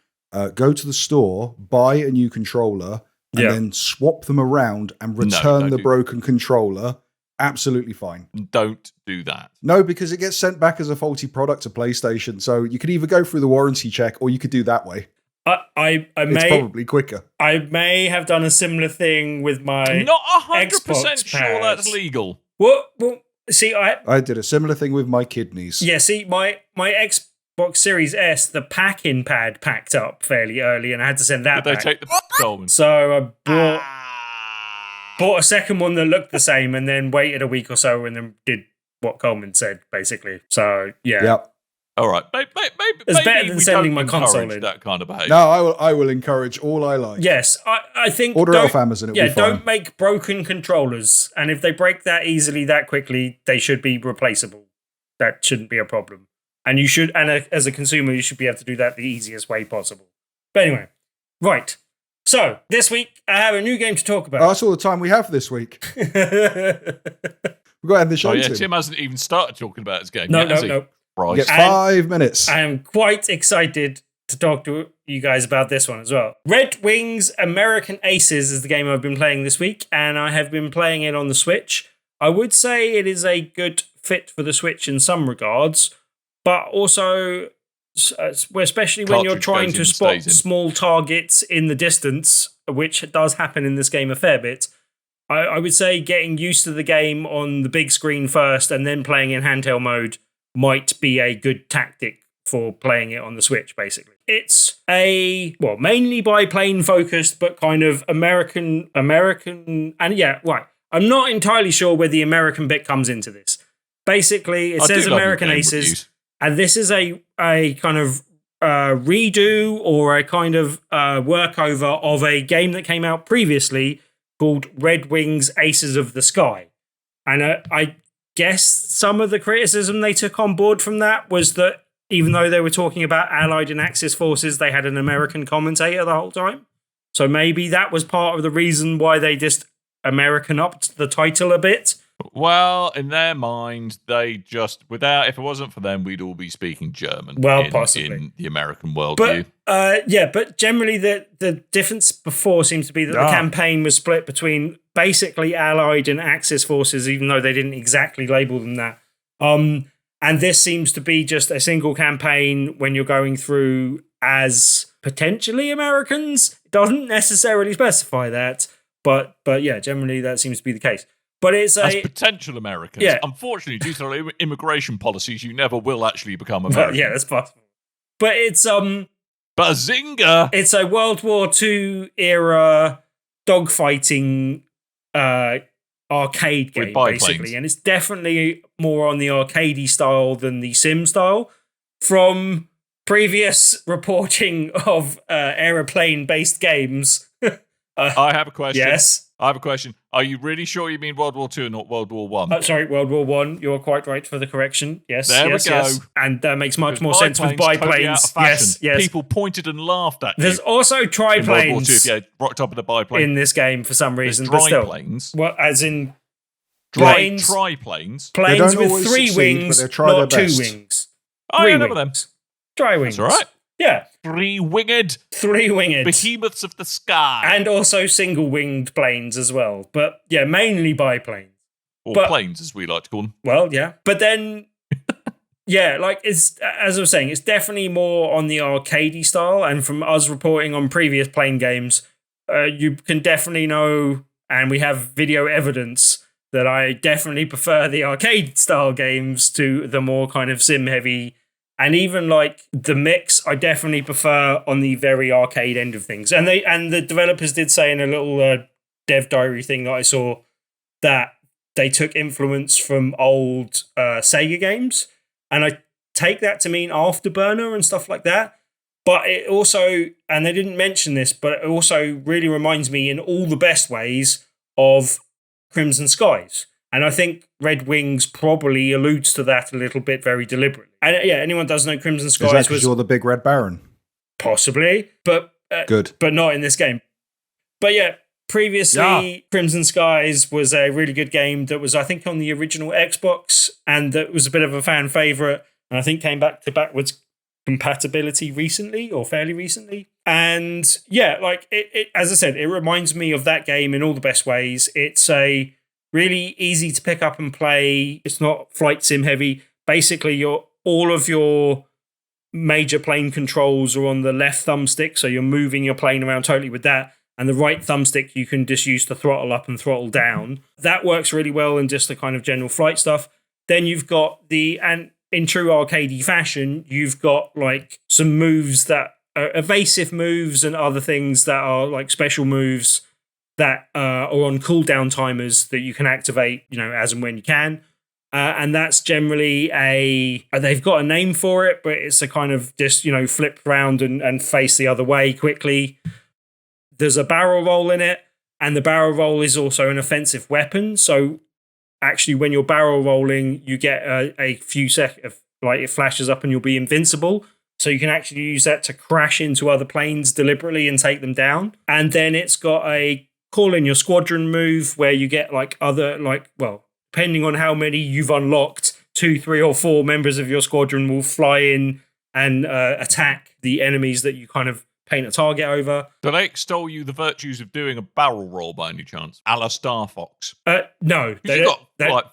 Speaker 4: Go to the store, buy a new controller, and then swap them around and return the broken controller. Absolutely fine.
Speaker 2: Don't do that.
Speaker 4: No, because it gets sent back as a faulty product to PlayStation. So you could either go through the warranty check or you could do that way.
Speaker 3: It's
Speaker 4: probably quicker.
Speaker 3: I may have done a similar thing with my
Speaker 2: Not 100%
Speaker 3: Xbox
Speaker 2: sure
Speaker 3: pads.
Speaker 2: that's legal.
Speaker 3: Well, see,
Speaker 4: I did a similar thing with my kidneys.
Speaker 3: Yeah, see, my Xbox Series S, the pack-in pad packed up fairly early, and I had to send that
Speaker 2: Did they
Speaker 3: back.
Speaker 2: take the Coleman?
Speaker 3: So I bought a second one that looked the same, and then waited a week or so, and then did what Coleman said, basically. So yeah,
Speaker 4: Yep.
Speaker 2: All right, maybe
Speaker 3: It's better than
Speaker 2: we
Speaker 3: sending
Speaker 2: don't
Speaker 3: my console
Speaker 2: encourage
Speaker 3: in.
Speaker 2: that kind of behaviour.
Speaker 4: No, I will encourage all I like.
Speaker 3: yes, I think
Speaker 4: Order it
Speaker 3: don't-
Speaker 4: off Amazon. It'll
Speaker 3: Yeah,
Speaker 4: be fine.
Speaker 3: don't make broken controllers, and if they break that easily, that quickly, they should be replaceable. That shouldn't be a problem. And you should, as a consumer, you should be able to do that the easiest way possible. But anyway, right. So this week I have a new game to talk
Speaker 4: Oh,
Speaker 3: about.
Speaker 4: that's all the time we have this week. We've got to end the show.
Speaker 2: Oh yeah,
Speaker 4: Tim.
Speaker 2: Tim hasn't even started talking about his game
Speaker 3: No,
Speaker 2: yet, has he?
Speaker 3: no.
Speaker 4: You
Speaker 2: Right.
Speaker 4: get
Speaker 3: And-
Speaker 4: 5 minutes.
Speaker 3: I am quite excited to talk to you guys about this one as well. Red Wings American Aces is the game I've been playing this week, and I have been playing it on the Switch. I would say it is a good fit for the Switch in some regards, but also, especially when you're
Speaker 2: Cartridge
Speaker 3: trying
Speaker 2: goes
Speaker 3: to
Speaker 2: in,
Speaker 3: spot
Speaker 2: stays in.
Speaker 3: small targets in the distance, which does happen in this game a fair bit. I would say getting used to the game on the big screen first and then playing in handheld mode might be a good tactic for playing it on the Switch, basically. It's mainly biplane focused, but kind of American, and yeah, right. I'm not entirely sure where the American bit comes into this. Basically, it
Speaker 2: I
Speaker 3: says
Speaker 2: do love your
Speaker 3: American
Speaker 2: game
Speaker 3: Aces,
Speaker 2: reviews.
Speaker 3: and this is a kind of redo or a kind of workover of a game that came out previously called Red Wings Aces of the Sky. And I guess some of the criticism they took on board from that was that even though they were talking about Allied and Axis forces, they had an American commentator the whole time. So maybe that was part of the reason why they just American-upped the title a bit.
Speaker 2: Well, in their mind, they just if it wasn't for them, we'd all be speaking German.
Speaker 3: Well, possibly.
Speaker 2: In the American worldview.
Speaker 3: But generally the difference before seems to be that the campaign was split between basically Allied and Axis forces, even though they didn't exactly label them that. And this seems to be just a single campaign when you're going through as potentially Americans. It doesn't necessarily specify that, but yeah, generally that seems to be the case. But it's
Speaker 2: as potential Americans.
Speaker 3: Yeah.
Speaker 2: Unfortunately, due to their immigration policies, you never will actually become American.
Speaker 3: yeah, that's possible. But it's
Speaker 2: Bazinga!
Speaker 3: it's a World War II era dogfighting arcade
Speaker 2: With
Speaker 3: game,
Speaker 2: biplanes.
Speaker 3: basically. And it's definitely more on the arcadey style than the sim style. From previous reporting of aeroplane-based games.
Speaker 2: I have a question.
Speaker 3: Yes.
Speaker 2: I have a question. Are you really sure you mean World War II and not World War One?
Speaker 3: Sorry, World War One. You're quite right for the correction. Yes,
Speaker 2: There we
Speaker 3: yes,
Speaker 2: go.
Speaker 3: yes. And that makes much more sense with
Speaker 2: Biplanes totally out
Speaker 3: biplanes.
Speaker 2: of fashion.
Speaker 3: Yes, yes.
Speaker 2: People pointed and laughed at
Speaker 3: There's
Speaker 2: you.
Speaker 3: also
Speaker 2: In World War II,
Speaker 3: triplanes
Speaker 2: if you rocked up in a biplane.
Speaker 3: in this game for some
Speaker 2: There's
Speaker 3: reason. But still,
Speaker 2: triplanes.
Speaker 3: well, as in planes,
Speaker 2: Triplanes.
Speaker 3: planes
Speaker 4: don't
Speaker 3: with
Speaker 4: always
Speaker 3: 3
Speaker 4: succeed, but
Speaker 3: wings,
Speaker 4: they try
Speaker 3: not
Speaker 4: their
Speaker 3: 2
Speaker 4: best.
Speaker 3: wings.
Speaker 2: Oh,
Speaker 3: 3
Speaker 2: yeah,
Speaker 3: wings.
Speaker 2: none of them.
Speaker 3: Tri-wings.
Speaker 2: That's all right.
Speaker 3: Yeah,
Speaker 2: 3-winged
Speaker 3: 3-winged.
Speaker 2: behemoths of the sky.
Speaker 3: And also single-winged planes as well. But yeah, mainly biplanes.
Speaker 2: or
Speaker 3: but-
Speaker 2: planes, as we like to call them.
Speaker 3: Well, yeah. But then, yeah, like it's, as I was saying, it's definitely more on the arcadey style. And from us reporting on previous plane games, you can definitely know, and we have video evidence, that I definitely prefer the arcade style games to the more kind of sim heavy And even like the mix, I definitely prefer on the very arcade end of things. And the developers did say in a little dev diary thing that I saw that they took influence from old Sega games. And I take that to mean Afterburner and stuff like that. But it also, and they didn't mention this, but it also really reminds me in all the best ways of Crimson Skies. And I think Red Wings probably alludes to that a little bit very deliberately. And yeah, anyone does know Crimson Skies.
Speaker 4: Is that because you're the big red baron?
Speaker 3: Possibly, but
Speaker 4: good,
Speaker 3: but not in this game. But yeah, previously Crimson Skies was a really good game that was, I think, on the original Xbox, and that was a bit of a fan favorite, and I think came back to backwards compatibility recently or fairly recently. And yeah, like it as I said, it reminds me of that game in all the best ways. It's a really easy to pick up and play. It's not flight sim heavy. Basically, all of your major plane controls are on the left thumbstick, so you're moving your plane around totally with that. And the right thumbstick you can just use to throttle up and throttle down. That works really well in just the kind of general flight stuff. Then you've got and in true arcadey fashion, you've got like some moves that are evasive moves and other things that are like special moves that are on cooldown timers that you can activate, as and when you can. And that's generally they've got a name for it, but it's a kind of just, flip around and face the other way quickly. There's a barrel roll in it, and the barrel roll is also an offensive weapon. So actually, when you're barrel rolling, you get a few seconds, like it flashes up and you'll be invincible. So you can actually use that to crash into other planes deliberately and take them down. And then it's got a call in your squadron move where you get depending on how many you've unlocked, 2, 3, or 4 members of your squadron will fly in and attack the enemies that you kind of paint a target over.
Speaker 2: Do they extol you the virtues of doing a barrel roll by any chance? A la Star Fox?
Speaker 3: No. They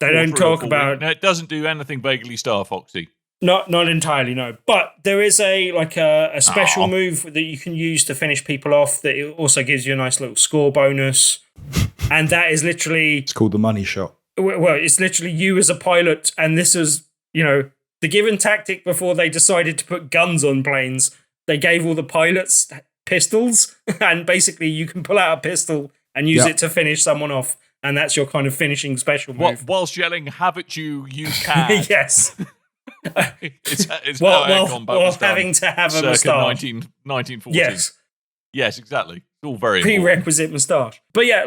Speaker 3: don't talk about...
Speaker 2: No, it doesn't do anything vaguely Star Foxy.
Speaker 3: Not entirely, no. But there is a special move that you can use to finish people off that it also gives you a nice little score bonus. And that is literally...
Speaker 4: It's called the money shot.
Speaker 3: Well, it's literally you as a pilot, and this is, the given tactic before they decided to put guns on planes. They gave all the pilots pistols, and basically you can pull out a pistol and use it to finish someone off, and that's your kind of finishing special move.
Speaker 2: Whilst yelling, "Have it you can."
Speaker 3: Yes.
Speaker 2: it's
Speaker 3: while having to have a moustache.
Speaker 2: 1940s. Yes, exactly. It's all very
Speaker 3: prerequisite moustache. But yeah,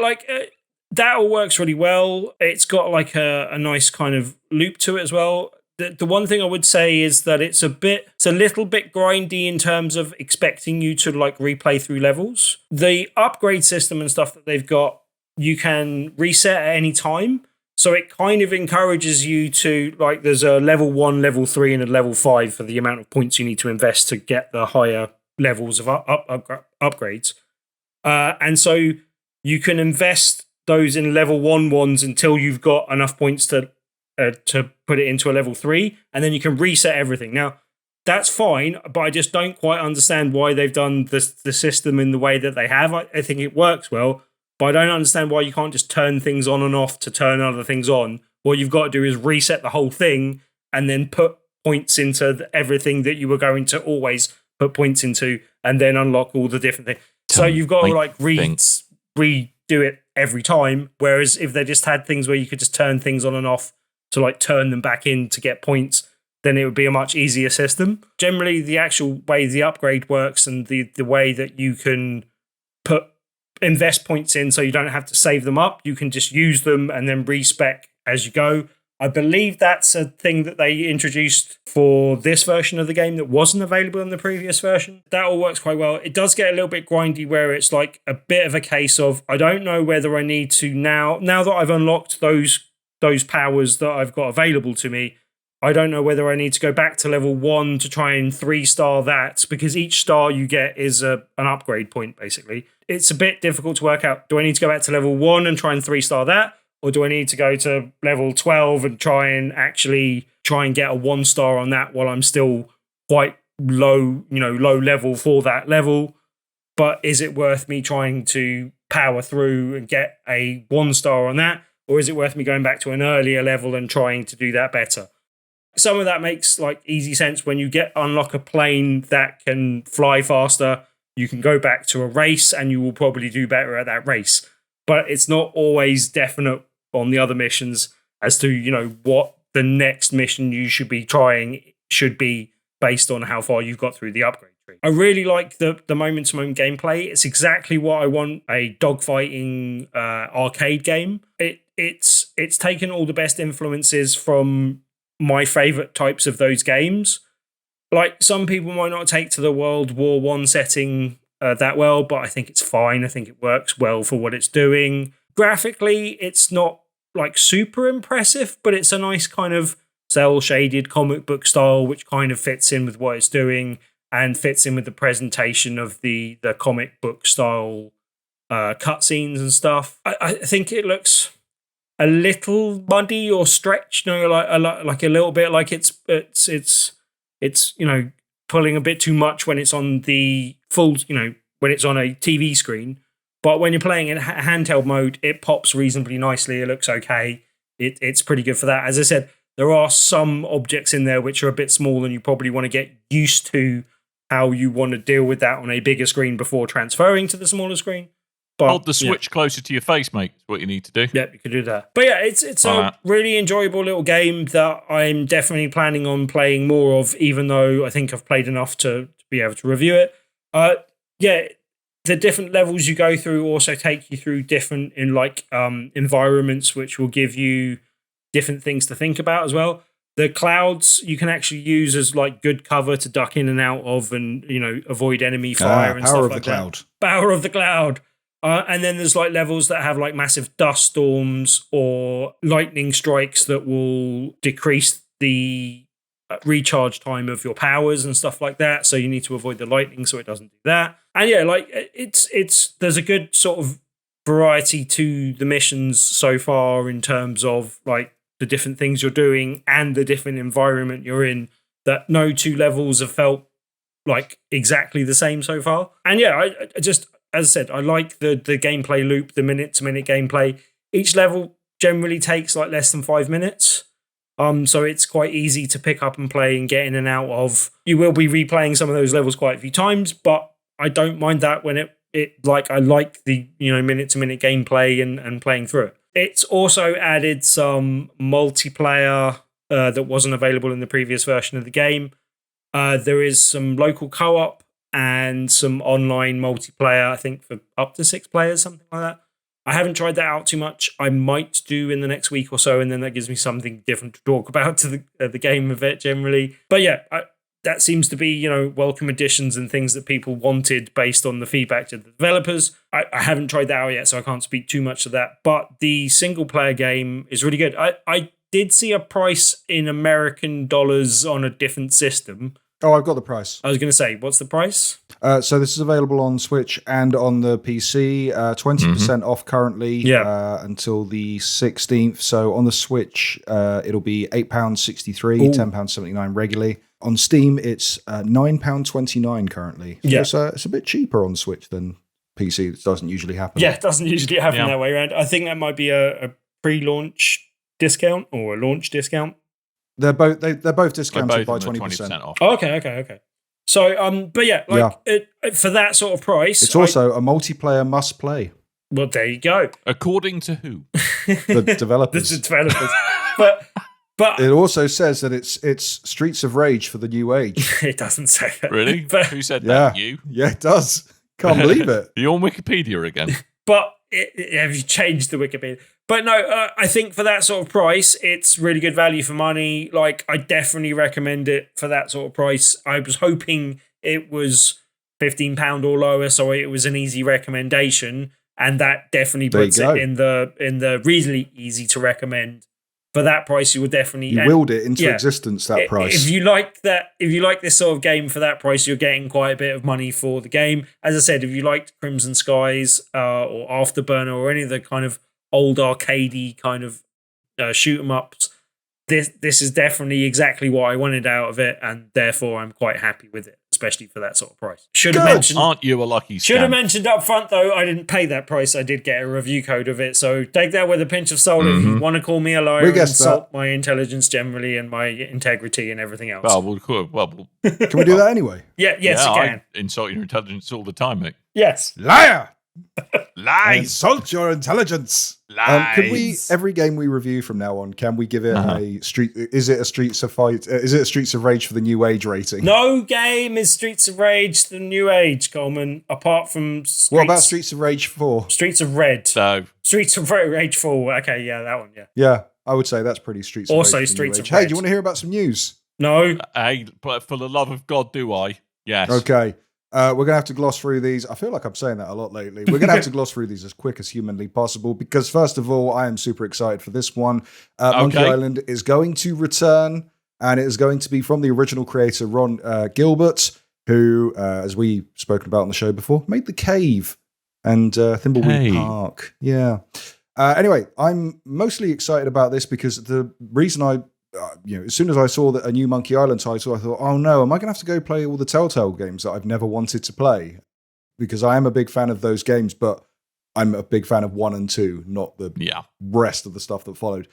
Speaker 3: that all works really well. It's got like a nice kind of loop to it as well. The one thing I would say is that it's a little bit grindy in terms of expecting you to like replay through levels. The upgrade system and stuff that they've got, you can reset at any time. So it kind of encourages you to, like, there's a level 1, level 3, and a level 5 for the amount of points you need to invest to get the higher levels of upgrades. And so you can invest those in level 1 ones until you've got enough points to put it into a level 3, and then you can reset everything. Now, that's fine, but I just don't quite understand why they've done the system in the way that they have. I think it works well, but I don't understand why you can't just turn things on and off to turn other things on. What you've got to do is reset the whole thing and then put points into everything that you were going to always put points into, and then unlock all the different things. So you've got to redo it every time, whereas if they just had things where you could just turn things on and off to like turn them back in to get points, then it would be a much easier system. Generally, the actual way the upgrade works and the way that you can invest points in so you don't have to save them up, you can just use them and then respec as you go. I believe that's a thing that they introduced for this version of the game that wasn't available in the previous version. That all works quite well. It does get a little bit grindy where it's like a bit of a case of, I don't know whether I need to now that I've unlocked those powers that I've got available to me, I don't know whether I need to go back to level 1 to try and 3-star that, because each star you get is an upgrade point, basically. It's a bit difficult to work out. Do I need to go back to level 1 and try and 3-star that? Or do I need to go to level 12 and try and get a 1-star on that while I'm still quite low level for that level? But is it worth me trying to power through and get a 1-star on that? Or is it worth me going back to an earlier level and trying to do that better? Some of that makes like easy sense. When you unlock a plane that can fly faster, you can go back to a race and you will probably do better at that race. But it's not always definite on the other missions as to, what the next mission you should be trying should be based on how far you've got through the upgrade tree. I really like the moment-to-moment gameplay. It's exactly what I want a dogfighting arcade game. It's taken all the best influences from my favorite types of those games. Like, some people might not take to the World War I setting that well, but I think it's fine. I think it works well for what it's doing. Graphically, it's not like super impressive, but it's a nice kind of cel-shaded comic book style, which kind of fits in with what it's doing and fits in with the presentation of the comic book style cutscenes and stuff. I think it looks a little muddy or stretched, like a little bit like it's pulling a bit too much when it's on the full, when it's on a TV screen. But when you're playing in handheld mode, it pops reasonably nicely. It looks okay. It's pretty good for that. As I said, there are some objects in there which are a bit small, and you probably want to get used to how you want to deal with that on a bigger screen before transferring to the smaller screen. But,
Speaker 2: hold the Switch closer to your face, mate. Is what you need to do.
Speaker 3: Yep, you can do that. But yeah, it's a really enjoyable little game that I'm definitely planning on playing more of, even though I think I've played enough to be able to review it. The different levels you go through also take you through different environments, which will give you different things to think about as well. The clouds you can actually use as like good cover to duck in and out of, and avoid enemy fire and stuff like that. Power of the cloud. And then there's like levels that have like massive dust storms or lightning strikes that will decrease the recharge time of your powers and stuff like that. So you need to avoid the lightning so it doesn't do that. And yeah, like it's there's a good sort of variety to the missions so far in terms of like the different things you're doing and the different environment you're in, that no two levels have felt like exactly the same so far. And yeah, I just, as I said, I like the gameplay loop, the minute-to-minute gameplay. Each level generally takes like less than 5 minutes. So it's quite easy to pick up and play and get in and out of. You will be replaying some of those levels quite a few times, but I don't mind that when I like the minute-to-minute gameplay and playing through it. It's also added some multiplayer that wasn't available in the previous version of the game. There is some local co-op and some online multiplayer, I think for up to 6 players, something like that. I haven't tried that out too much. I might do in the next week or so, and then that gives me something different to talk about to the game of it generally. But yeah, that seems to be, welcome additions and things that people wanted based on the feedback to the developers. I haven't tried that out yet, so I can't speak too much to that. But the single player game is really good. I did see a price in American dollars on a different system.
Speaker 4: Oh, I've got the price.
Speaker 3: I was going to say, what's the price?
Speaker 4: So this is available on Switch and on the PC. 20% off currently until the 16th. So on the Switch, it'll be £8.63, £10.79 regularly. On Steam, it's £9.29 currently. So it's a bit cheaper on Switch than PC. It doesn't usually happen.
Speaker 3: Yeah, it doesn't usually happen that way around. I think that might be a pre-launch discount or a launch discount.
Speaker 4: They're both discounted by 20%
Speaker 2: off.
Speaker 3: Oh, okay. So, but yeah, for that sort of price,
Speaker 4: it's also a multiplayer must play.
Speaker 3: Well, there you go.
Speaker 2: According to who?
Speaker 4: The developers.
Speaker 3: The developers. But
Speaker 4: it also says that it's Streets of Rage for the new age.
Speaker 3: It doesn't say that.
Speaker 2: Really? But, who said that? You?
Speaker 4: Yeah, it does. Can't believe it.
Speaker 2: You're on Wikipedia again.
Speaker 3: But have you changed the Wikipedia? But no, I think for that sort of price, it's really good value for money. Like, I definitely recommend it for that sort of price. I was hoping it was £15 or lower, so it was an easy recommendation, and that definitely puts it in the reasonably easy to recommend. For that price, you would definitely
Speaker 4: willed it into existence. That price.
Speaker 3: If you like this sort of game for that price, you're getting quite a bit of money for the game. As I said, if you liked Crimson Skies or Afterburner or any of the kind of old arcadey kind of shoot 'em ups, this is definitely exactly what I wanted out of it, and therefore I'm quite happy with it. especially for that sort of price. Should have
Speaker 4: Good.
Speaker 3: mentioned.
Speaker 2: Aren't you a lucky
Speaker 3: Should have
Speaker 2: scamp?
Speaker 3: mentioned up front, though, I didn't pay that price. I did get a review code of it. So take that with a pinch of salt if you want to call me a liar
Speaker 4: We
Speaker 3: and
Speaker 4: guessed
Speaker 3: insult my intelligence generally and my integrity and everything else.
Speaker 2: Well, we'll
Speaker 4: Can we do that anyway?
Speaker 3: Yes, you can.
Speaker 2: I insult your intelligence all the time, mate.
Speaker 3: Yes.
Speaker 4: Liar! I
Speaker 2: Lies.
Speaker 4: insult your intelligence.
Speaker 2: Lies.
Speaker 4: Can we, every game we review from now on, can we give it a street? Is it a Streets of Fight? Is it a Streets of Rage for the new age rating?
Speaker 3: No game is Streets of Rage the new age, Coleman, apart from
Speaker 4: What about Streets of Rage 4?
Speaker 3: Streets of Red.
Speaker 2: So,
Speaker 3: Streets of Rage 4. Okay, yeah, that one, yeah.
Speaker 4: Yeah, I would say that's pretty Streets
Speaker 3: Also
Speaker 4: of Rage. for the new
Speaker 3: Streets
Speaker 4: age.
Speaker 3: of Rage.
Speaker 4: Hey, do you want to hear about some news?
Speaker 3: No.
Speaker 2: hey, but for the love of God, do I? Yes.
Speaker 4: Okay. We're going to have to gloss through these. I feel like I'm saying that a lot lately. We're going to have to gloss through these as quick as humanly possible because, first of all, I am super excited for this one. Monkey Island is going to return, and it is going to be from the original creator, Ron Gilbert, who, as we've spoken about on the show before, made The Cave and Thimbleweed Park. Yeah. Anyway, I'm mostly excited about this because the reason as soon as I saw that a new Monkey Island title, I thought, oh no, am I going to have to go play all the Telltale games that I've never wanted to play? Because I am a big fan of those games, but I'm a big fan of 1 and 2, not the rest of the stuff that followed.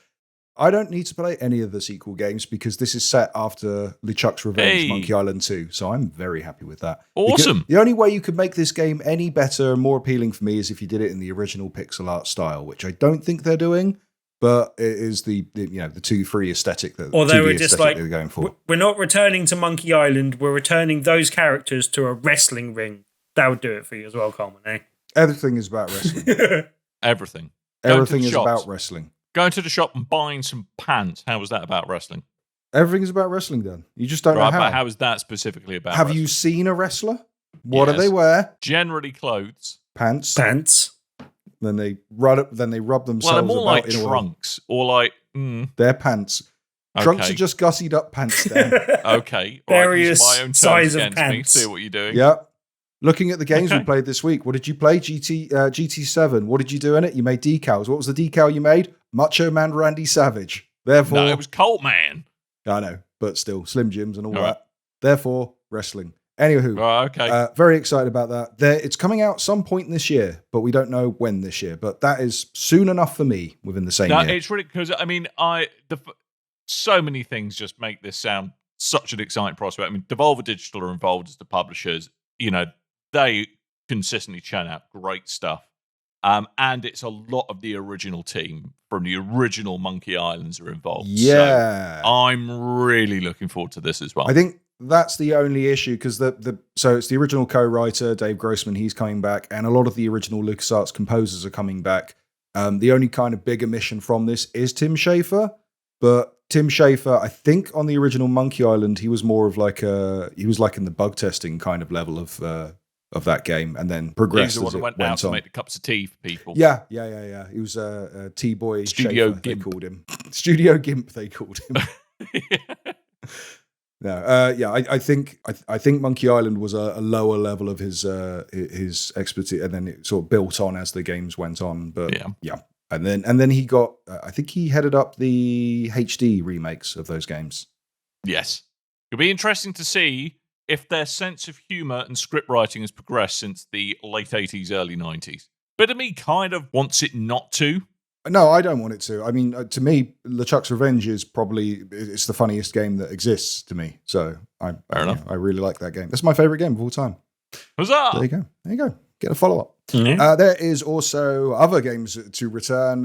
Speaker 4: I don't need to play any of the sequel games because this is set after LeChuck's Revenge, Monkey Island 2. So I'm very happy with that.
Speaker 2: Awesome.
Speaker 4: Because the only way you could make this game any better and more appealing for me is if you did it in the original pixel art style, which I don't think they're doing. But it is the 2-3 aesthetic that
Speaker 3: or they were just like,
Speaker 4: they're going for.
Speaker 3: We're not returning to Monkey Island. We're returning those characters to a wrestling ring. That would do it for you as well, Coleman, eh?
Speaker 4: Everything is about wrestling.
Speaker 2: Everything.
Speaker 4: Everything is about wrestling.
Speaker 2: Going to the shop and buying some pants. How was that about wrestling?
Speaker 4: Everything is about wrestling, Dan. You just don't know how.
Speaker 2: But how is that specifically about
Speaker 4: Have
Speaker 2: wrestling?
Speaker 4: you seen a wrestler? What do they wear?
Speaker 2: Generally clothes.
Speaker 4: Pants. Then they rub themselves.
Speaker 2: Well, they're more
Speaker 4: about
Speaker 2: like
Speaker 4: in
Speaker 2: trunks or like
Speaker 4: They're pants. Trunks are just gussied up pants. Dan.
Speaker 2: okay.
Speaker 3: Various
Speaker 2: my own
Speaker 3: size of
Speaker 2: against
Speaker 3: pants.
Speaker 2: Me. See what you're doing.
Speaker 4: Yeah. Looking at the games we played this week, what did you play? GT7. What did you do in it? You made decals. What was the decal you made? Macho Man Randy Savage. Therefore,
Speaker 2: no, it was Coleman.
Speaker 4: I know, but still, Slim Jims and all that. Therefore, wrestling. Anywho,
Speaker 2: okay.
Speaker 4: Very excited about that. It's coming out some point this year, but we don't know when this year. But that is soon enough for me within the same year.
Speaker 2: It's really because so many things just make this sound such an exciting prospect. I mean, Devolver Digital are involved as the publishers. They consistently churn out great stuff. And it's a lot of the original team from the original Monkey Islands are involved.
Speaker 4: Yeah.
Speaker 2: So I'm really looking forward to this as well.
Speaker 4: I think that's the only issue because so it's the original co-writer, Dave Grossman, he's coming back, and a lot of the original LucasArts composers are coming back. The only kind of big omission from this is Tim Schafer, but Tim Schafer, I think on the original Monkey Island, he was more of he was like in the bug testing kind of level of that game, and then progressed
Speaker 2: He's the one
Speaker 4: as
Speaker 2: that
Speaker 4: it
Speaker 2: went
Speaker 4: went
Speaker 2: out to
Speaker 4: on.
Speaker 2: make the cups of tea for people.
Speaker 4: Yeah. He was T-Boy
Speaker 2: Studio
Speaker 4: Schafer,
Speaker 2: Gimp.
Speaker 4: they called him. Studio Gimp, they called him. No, I think Monkey Island was a lower level of his expertise, and then it sort of built on as the games went on. But yeah. And then he got, I think he headed up the HD remakes of those games.
Speaker 2: Yes. It'll be interesting to see if their sense of humour and script writing has progressed since the late 80s, early 90s. Bit of me kind of wants it not to.
Speaker 4: No, I don't want it to. I mean, to me, LeChuck's Revenge is it's the funniest game that exists to me. So I really like that game. That's my favourite game of all time.
Speaker 2: Huzzah!
Speaker 4: There you go. Get a follow-up.
Speaker 3: Yeah.
Speaker 4: There is also other games to return.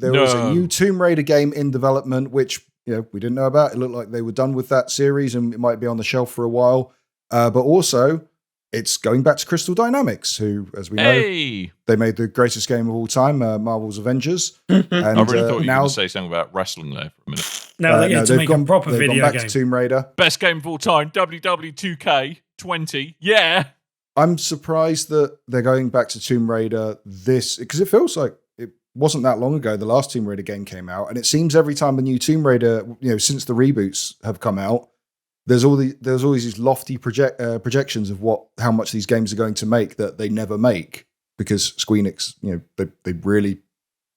Speaker 4: There was a new Tomb Raider game in development, which we didn't know about. It looked like they were done with that series and it might be on the shelf for a while. But also, it's going back to Crystal Dynamics, who, as we know, they made the greatest game of all time, Marvel's Avengers. And,
Speaker 2: I really thought you were going to say something about wrestling there for a minute.
Speaker 3: Now they get to make a proper
Speaker 4: they've
Speaker 3: video
Speaker 4: gone back
Speaker 3: game.
Speaker 4: to Tomb Raider.
Speaker 2: Best game of all time, WW2K20. Yeah.
Speaker 4: I'm surprised that they're going back to Tomb Raider because it feels like it wasn't that long ago the last Tomb Raider game came out, and it seems every time a new Tomb Raider, since the reboots have come out, there's always these lofty projections of how much these games are going to make that they never make because Squenix, they really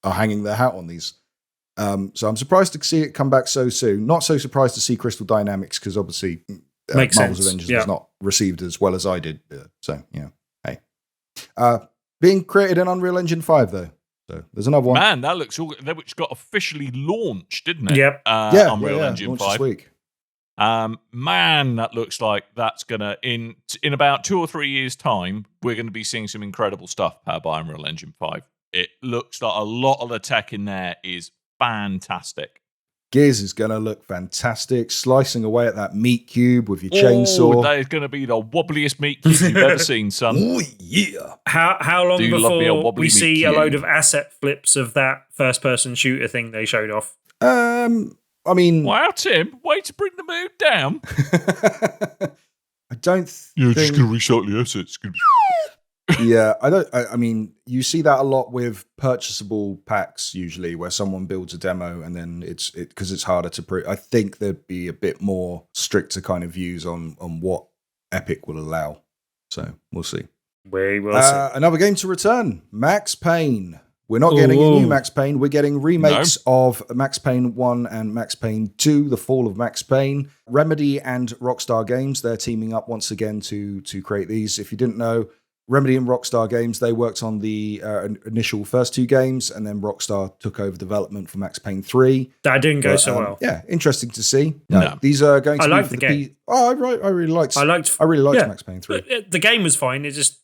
Speaker 4: are hanging their hat on these. So I'm surprised to see it come back so soon. Not so surprised to see Crystal Dynamics because obviously
Speaker 3: Makes
Speaker 4: Marvel's
Speaker 3: sense.
Speaker 4: Avengers
Speaker 3: Yeah.
Speaker 4: was not received as well as I did. So, hey. Being created in Unreal Engine 5, though. So there's another one.
Speaker 2: Man, that looks all. Which got officially launched, didn't it?
Speaker 3: Yep.
Speaker 2: Unreal Engine
Speaker 4: launched
Speaker 2: 5.
Speaker 4: this week.
Speaker 2: Man, that looks like that's gonna in about 2 or 3 years' time, we're going to be seeing some incredible stuff powered by Unreal Engine 5. It looks like a lot of the tech in there is fantastic.
Speaker 4: Gears is going to look fantastic, slicing away at that meat cube with your chainsaw.
Speaker 2: That is going to be the wobbliest meat cube you've ever seen, son.
Speaker 4: Oh, yeah.
Speaker 3: How long
Speaker 2: Do you love me a
Speaker 3: before
Speaker 2: wobbly
Speaker 3: we
Speaker 2: meat
Speaker 3: see a
Speaker 2: cube?
Speaker 3: load of asset flips of that first-person shooter thing they showed off?
Speaker 4: I mean...
Speaker 2: Wow, Tim, way to bring the mood down.
Speaker 4: I don't
Speaker 2: You're
Speaker 4: think...
Speaker 2: just going to recycle the assets.
Speaker 4: Yeah, I mean, you see that a lot with purchasable packs usually, where someone builds a demo and then because it's harder to prove. I think there'd be a bit more stricter kind of views on what Epic will allow. So we'll see.
Speaker 3: We will see.
Speaker 4: Another game to return, Max Payne. We're not getting a new Max Payne. We're getting remakes of Max Payne 1 and Max Payne 2, The Fall of Max Payne. Remedy and Rockstar Games, they're teaming up once again to create these. If you didn't know, Remedy and Rockstar Games, they worked on the initial first 2 games, and then Rockstar took over development for Max Payne 3.
Speaker 3: That didn't go so well.
Speaker 4: Yeah, interesting to see.
Speaker 2: No.
Speaker 4: These are going to be
Speaker 3: liked
Speaker 4: for
Speaker 3: the game.
Speaker 4: I really liked Max Payne 3.
Speaker 3: The game was fine. It just,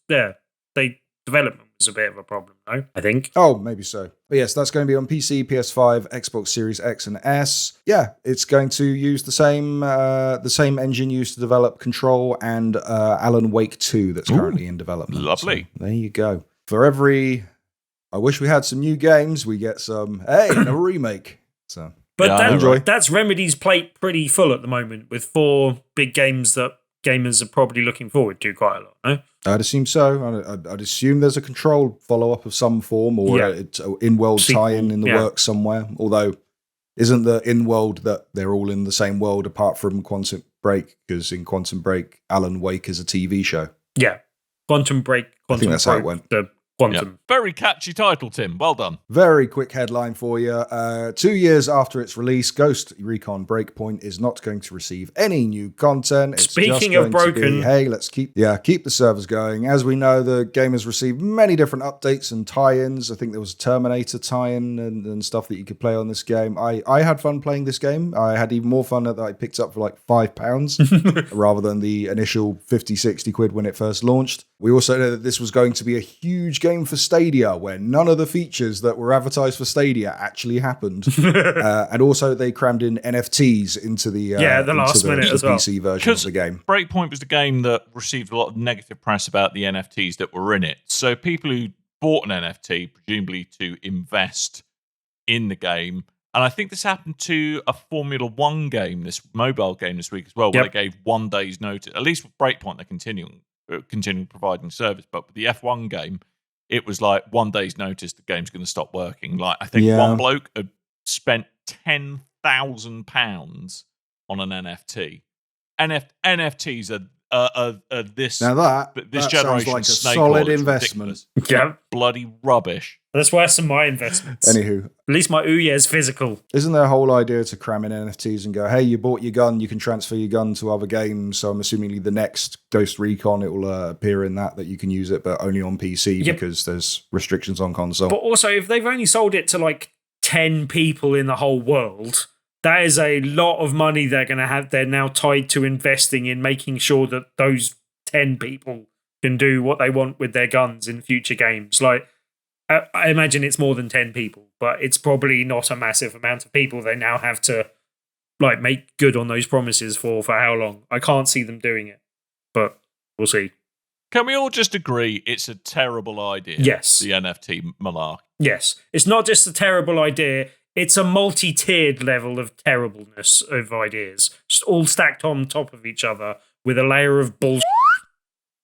Speaker 3: development was a bit of a problem, though, I think.
Speaker 4: Oh, maybe so. But yes, that's going to be on PC, PS5, Xbox Series X and S. Yeah, it's going to use the same engine used to develop Control and Alan Wake 2 that's currently in development.
Speaker 2: Lovely.
Speaker 4: So there you go. For every, I wish we had some new games, we get some, and a remake. So,
Speaker 3: But
Speaker 4: enjoy.
Speaker 3: That's Remedy's plate pretty full at the moment, with 4 big games that gamers are probably looking forward to quite a lot, no?
Speaker 4: I'd assume so. I'd assume there's a Control follow-up of some form, or it's an in-world tie-in in the works somewhere. Although, isn't the in-world that they're all in the same world apart from Quantum Break? Because in Quantum Break, Alan Wake is a TV show.
Speaker 3: Yeah. Quantum Break.
Speaker 4: I think that's how it went.
Speaker 3: The Quantum.
Speaker 2: Yep. Very catchy title, Tim. Well done.
Speaker 4: Very quick headline for you. 2 years after its release, Ghost Recon Breakpoint is not going to receive any new content. It's
Speaker 3: Speaking
Speaker 4: just
Speaker 3: of
Speaker 4: going to be,
Speaker 3: broken,
Speaker 4: hey, let's keep the servers going. As we know, the game has received many different updates and tie-ins. I think there was a Terminator tie-in and stuff that you could play on this game. I had fun playing this game. I had even more fun that I picked up for like £5 rather than the initial 50, 60 quid when it first launched. We also know that this was going to be a huge game for Stadia, where none of the features that were advertised for Stadia actually happened. And also they crammed in NFTs into the
Speaker 3: last minute as well.
Speaker 4: PC version of the game.
Speaker 2: Breakpoint was the game that received a lot of negative press about the NFTs that were in it. So people who bought an NFT, presumably to invest in the game, and I think this happened to a Formula One game, this mobile game this week as well, where they gave 1 day's notice. At least with Breakpoint, they're continuing providing service, but with the F1 game, it was like 1 day's notice the game's going to stop working. Like, I think one bloke had spent £10,000 on an NFT. NFTs are this
Speaker 4: sounds like a solid investment.
Speaker 3: Yeah,
Speaker 2: bloody rubbish.
Speaker 3: That's why some of my investments.
Speaker 4: Anywho,
Speaker 3: at least my Ouye's physical.
Speaker 4: Isn't there a whole idea to cram in NFTs and go, hey, you bought your gun, you can transfer your gun to other games. So I'm assuming the next Ghost Recon, it will appear in that you can use it, but only on PC because there's restrictions on console.
Speaker 3: But also, if they've only sold it to like 10 people in the whole world, that is a lot of money they're going to have. They're now tied to investing in making sure that those 10 people can do what they want with their guns in future games. Like, I imagine it's more than 10 people, but it's probably not a massive amount of people they now have to like make good on those promises for how long. I can't see them doing it, but we'll see.
Speaker 2: Can we all just agree it's a terrible idea?
Speaker 3: Yes.
Speaker 2: The NFT malarkey.
Speaker 3: Yes. It's not just a terrible idea. It's a multi-tiered level of terribleness of ideas, just all stacked on top of each other with a layer of bullshit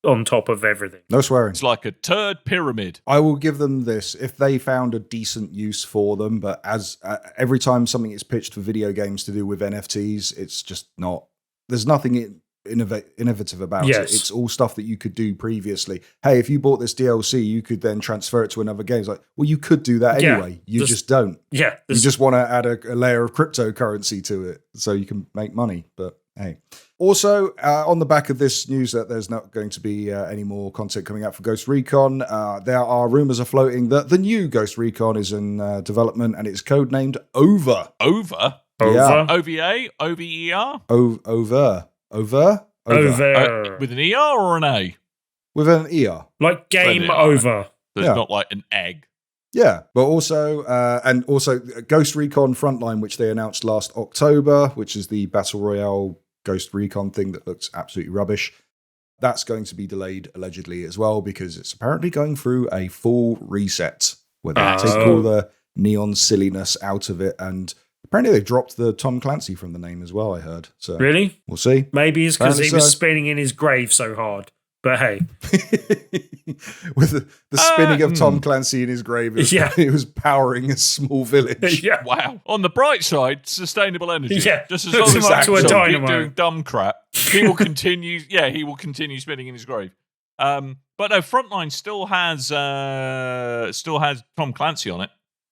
Speaker 3: on top of everything.
Speaker 4: No swearing.
Speaker 2: It's like a turd pyramid.
Speaker 4: I will give them this if they found a decent use for them, but as every time something is pitched for video games to do with NFTs, it's just not. There's nothing innovative about it. It's all stuff that you could do previously. Hey, if you bought this DLC, you could then transfer it to another game. It's like, well, you could do that anyway. You just don't.
Speaker 3: Yeah.
Speaker 4: You just want to add a layer of cryptocurrency to it so you can make money. But Hey. Also, on the back of this news that there's not going to be any more content coming out for Ghost Recon, there are rumors afloating that the new Ghost Recon is in development and it's codenamed Over.
Speaker 2: Over?
Speaker 4: Yeah.
Speaker 2: OVA? OVER?
Speaker 4: Over.
Speaker 2: With an ER or an A?
Speaker 4: With an ER.
Speaker 3: Like game
Speaker 2: Right.
Speaker 3: over.
Speaker 2: So it's
Speaker 4: Yeah.
Speaker 2: not like an egg.
Speaker 4: Yeah, but also Ghost Recon Frontline, which they announced last October, which is the Battle Royale Ghost Recon thing that looks absolutely rubbish. That's going to be delayed allegedly as well because it's apparently going through a full reset where they take all the neon silliness out of it, and apparently they dropped the Tom Clancy from the name as well, I heard. So
Speaker 3: Really?
Speaker 4: we'll see.
Speaker 3: Maybe it's because he
Speaker 4: Apparently
Speaker 3: was
Speaker 4: so.
Speaker 3: spinning in his grave so hard. But hey,
Speaker 4: With the spinning of Tom Clancy in his grave, it was powering a small village.
Speaker 3: yeah.
Speaker 2: Wow. On the bright side, sustainable energy.
Speaker 3: Yeah.
Speaker 2: Just as
Speaker 3: Hooks
Speaker 2: long
Speaker 3: him
Speaker 2: as
Speaker 3: up to a
Speaker 2: Axel keep
Speaker 3: dynamo.
Speaker 2: doing dumb crap, he will continue. Yeah, he will continue spinning in his grave. But no, Frontline still has Tom Clancy on it.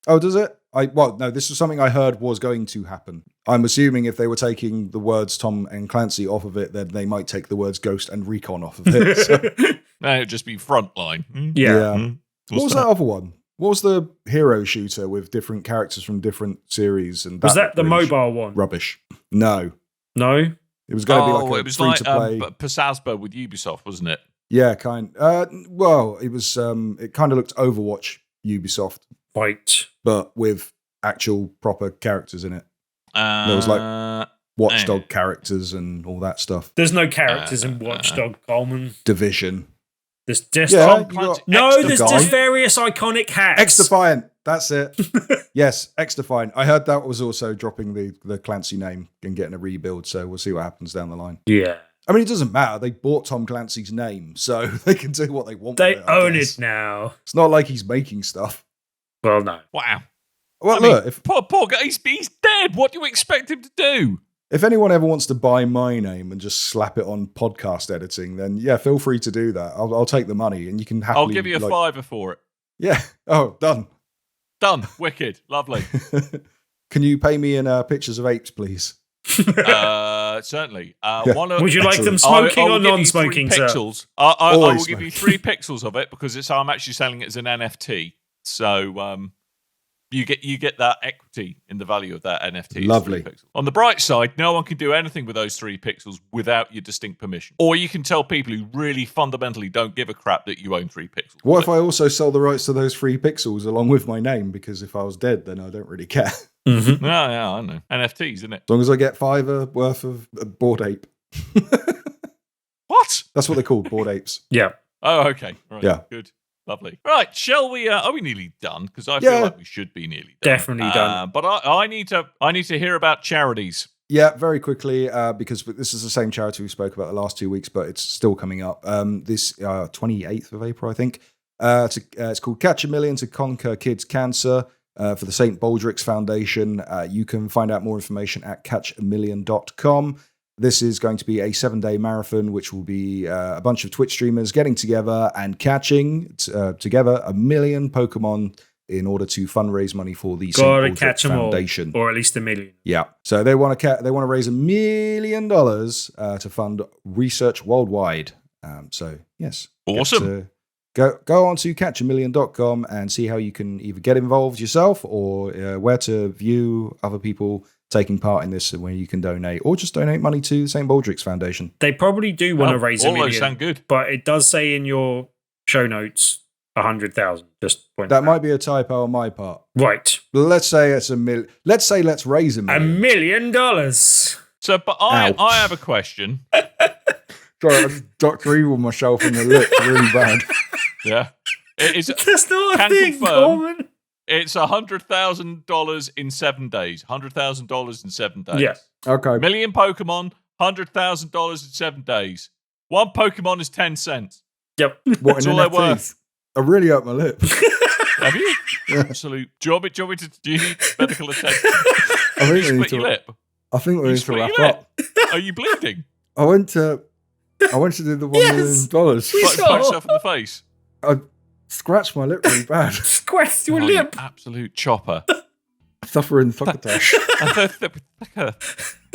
Speaker 4: Oh, does it? No, this was something I heard was going to happen. I'm assuming if they were taking the words Tom and Clancy off of it, then they might take the words Ghost and Recon off of it. So,
Speaker 2: No, it'd just be Frontline.
Speaker 3: Yeah.
Speaker 4: What was that other one? What was the hero shooter with different characters from different series? And
Speaker 3: Was that the
Speaker 4: really
Speaker 3: mobile one?
Speaker 4: Rubbish. No.
Speaker 3: No?
Speaker 4: It was going to be like a
Speaker 2: it was
Speaker 4: free
Speaker 2: like
Speaker 4: to play.
Speaker 2: Pasasba with Ubisoft, wasn't it?
Speaker 4: Yeah, kind. Well, it was. It kind of looked Overwatch Ubisoft,
Speaker 3: Right.
Speaker 4: but with actual proper characters in it. There was like Watchdog characters and all that stuff.
Speaker 3: There's no characters in Watchdog, Coleman.
Speaker 4: Division.
Speaker 3: There's just
Speaker 4: Yeah,
Speaker 2: Tom
Speaker 4: you
Speaker 2: Clancy.
Speaker 4: got
Speaker 3: no, there's
Speaker 4: X-Defiant.
Speaker 3: just various iconic hats.
Speaker 4: X-Defiant. That's it. Yes, X-Defiant. I heard that was also dropping the Clancy name and getting a rebuild, so we'll see what happens down the line.
Speaker 3: Yeah.
Speaker 4: I mean, it doesn't matter. They bought Tom Clancy's name, so they can do what they want
Speaker 3: They
Speaker 4: with it, I
Speaker 3: own
Speaker 4: guess.
Speaker 3: it now.
Speaker 4: It's not like he's making stuff.
Speaker 3: Well, no.
Speaker 2: Wow.
Speaker 4: Well,
Speaker 2: I mean,
Speaker 4: look, if
Speaker 2: poor guy, he's dead. What do you expect him to do?
Speaker 4: If anyone ever wants to buy my name and just slap it on podcast editing, then yeah, feel free to do that. I'll take the money and you can happily...
Speaker 2: I'll give you a $5 for it.
Speaker 4: Yeah. Oh, done.
Speaker 2: Done. Wicked. Lovely.
Speaker 4: Can you pay me in pictures of apes, please?
Speaker 2: Certainly.
Speaker 3: Would you like them
Speaker 4: Excellent.
Speaker 3: smoking
Speaker 2: I will
Speaker 3: or
Speaker 2: give you
Speaker 3: non-smoking,
Speaker 2: 3
Speaker 3: sir?
Speaker 2: pixels. I will
Speaker 4: Always
Speaker 2: give you
Speaker 4: smoking.
Speaker 2: 3 pixels of it because I'm actually selling it as an NFT. So you get that equity in the value of that NFT. It's
Speaker 4: Lovely.
Speaker 2: 3 pixels. On the bright side, no one can do anything with those 3 pixels without your distinct permission. Or you can tell people who really fundamentally don't give a crap that you own 3 pixels.
Speaker 4: What if I also sell the rights to those 3 pixels along with my name? Because if I was dead, then I don't really care. As
Speaker 3: Mm-hmm.
Speaker 2: Yeah, I know. NFTs, isn't it?
Speaker 4: long as I get $5 worth of Bored Ape.
Speaker 2: What?
Speaker 4: That's what they're called, Bored Apes.
Speaker 3: Yeah.
Speaker 2: Oh, okay. Right.
Speaker 4: Yeah.
Speaker 2: Good. Lovely. Right. Shall we? Are we nearly done? Because I
Speaker 4: Yeah.
Speaker 2: feel like we should be nearly done.
Speaker 3: Definitely done.
Speaker 2: But I need to hear about charities.
Speaker 4: Yeah, very quickly, because this is the same charity we spoke about the last 2 weeks, but it's still coming up. This 28th of April, I think. It's called Catch a Million to Conquer Kids Cancer for the St. Baldrick's Foundation. You can find out more information at catchamillion.com. This is going to be a 7-day marathon, which will be a bunch of Twitch streamers getting together and catching together 1 million Pokemon in order to fundraise money for the St.
Speaker 3: Gotta
Speaker 4: Baldrick
Speaker 3: catch them all.
Speaker 4: Foundation.
Speaker 3: Or at least 1 million.
Speaker 4: Yeah. So they want to raise $1 million to fund research worldwide. So yes,
Speaker 2: Awesome.
Speaker 4: Go on to catchamillion.com and see how you can either get involved yourself or where to view other people taking part in this and where you can donate or just donate money to the St. Baldrick's Foundation.
Speaker 3: They probably do want to raise
Speaker 2: all
Speaker 3: $1
Speaker 2: those
Speaker 3: million.
Speaker 2: sound good.
Speaker 3: But it does say in your show notes 100,000. Just point
Speaker 4: That might be a typo on my part.
Speaker 3: Right.
Speaker 4: Let's say it's $1 million. Let's say let's raise $1
Speaker 3: $1
Speaker 4: million.
Speaker 3: million.
Speaker 2: So, but I have a question.
Speaker 4: Sorry, I just Dr. Evil myself in the lip really bad.
Speaker 2: Yeah. It's
Speaker 3: That's not a
Speaker 2: Can
Speaker 3: thing,
Speaker 2: confirm.
Speaker 3: Coleman.
Speaker 2: $100,000 in 7 days. $100,000 in 7 days.
Speaker 3: Yeah.
Speaker 4: Okay.
Speaker 2: 1 million Pokemon, $100,000 in 7 days. 1 Pokemon is 10 cents.
Speaker 3: Yep.
Speaker 4: What,
Speaker 2: That's
Speaker 4: in
Speaker 2: all they're
Speaker 4: NFTs?
Speaker 2: worth.
Speaker 4: I really hurt my lip.
Speaker 2: Have you? Absolute. Do you need medical attention?
Speaker 4: I think we
Speaker 2: Split
Speaker 4: need
Speaker 2: your
Speaker 4: to,
Speaker 2: lip.
Speaker 4: I think we
Speaker 2: You
Speaker 4: need to
Speaker 2: split
Speaker 4: wrap
Speaker 2: your lip.
Speaker 4: up.
Speaker 2: Are you bleeding?
Speaker 4: I went to do the $1
Speaker 3: Yes.
Speaker 4: million.
Speaker 3: We
Speaker 2: Like
Speaker 3: saw.
Speaker 2: punch yourself in the face.
Speaker 4: I scratched my lip really bad.
Speaker 3: Squash your
Speaker 2: Oh,
Speaker 3: lip.
Speaker 2: you absolute chopper.
Speaker 4: Suffering succotash.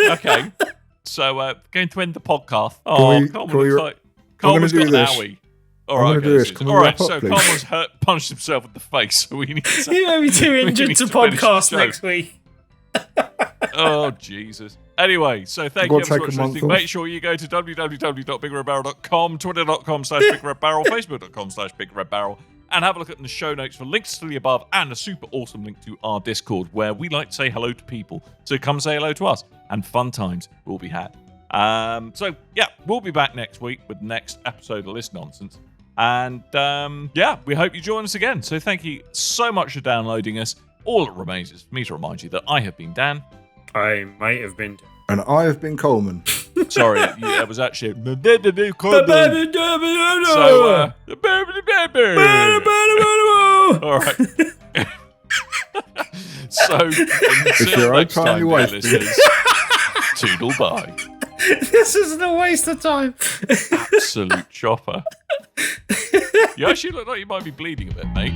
Speaker 2: Okay. So, going to end the podcast.
Speaker 4: Can
Speaker 2: Coleman's
Speaker 4: we-
Speaker 2: got
Speaker 4: gonna do
Speaker 2: an
Speaker 4: this.
Speaker 2: owie.
Speaker 4: I'm gonna do this. Can we
Speaker 2: All right,
Speaker 4: wrap up,
Speaker 2: so
Speaker 4: please?
Speaker 2: Coleman's punched himself in the face, so we need to...
Speaker 3: You may be too
Speaker 2: we
Speaker 3: injured
Speaker 2: need
Speaker 3: to
Speaker 2: finish the
Speaker 3: podcast
Speaker 2: show.
Speaker 3: next week.
Speaker 2: Oh, Jesus. Anyway, so thank
Speaker 4: I've
Speaker 2: you
Speaker 4: got to
Speaker 2: so
Speaker 4: take
Speaker 2: much
Speaker 4: a
Speaker 2: for
Speaker 4: month
Speaker 2: listening.
Speaker 4: off.
Speaker 2: Make sure you go to www.BigRedBarel.com, twitter.com/BigRedBarel, facebook.com/BigRedBarel, and have a look at the show notes for links to the above and a super awesome link to our Discord where we like to say hello to people. So come say hello to us, and fun times will be had. So, yeah, we'll be back next week with the next episode of This Nonsense. And, yeah, we hope you join us again. So thank you so much for downloading us. All that remains is for me to remind you that I have been Dan.
Speaker 3: I might have been.
Speaker 4: And I have been Coleman.
Speaker 2: Sorry, it was actually... So, all right. So, until
Speaker 4: you're
Speaker 2: next
Speaker 4: okay,
Speaker 2: time,
Speaker 4: your
Speaker 2: dear
Speaker 4: wife
Speaker 2: listeners, toodle bye.
Speaker 3: This isn't a waste of time.
Speaker 2: Absolute chopper. You actually look like you might be bleeding a bit, mate.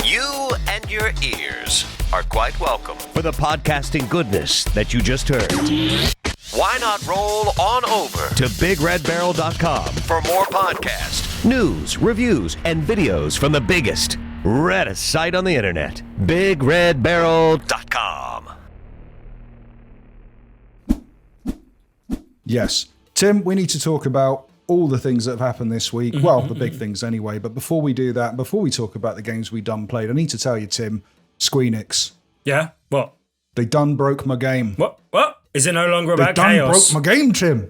Speaker 1: You and your ears are quite welcome for the podcasting goodness that you just heard. Why not roll on over to BigRedBarel.com for more podcasts, news, reviews, and videos from the biggest, reddest site on the internet, BigRedBarel.com.
Speaker 4: Yes. Tim, we need to talk about all the things that have happened this week. Well, the big things anyway. But before we do that, before we talk about the games we done played, I need to tell you, Tim, Squenix,
Speaker 3: Yeah? What?
Speaker 4: they done broke my game.
Speaker 3: What? Is it no longer
Speaker 4: They
Speaker 3: about
Speaker 4: done
Speaker 3: chaos?
Speaker 4: broke my game, Tim.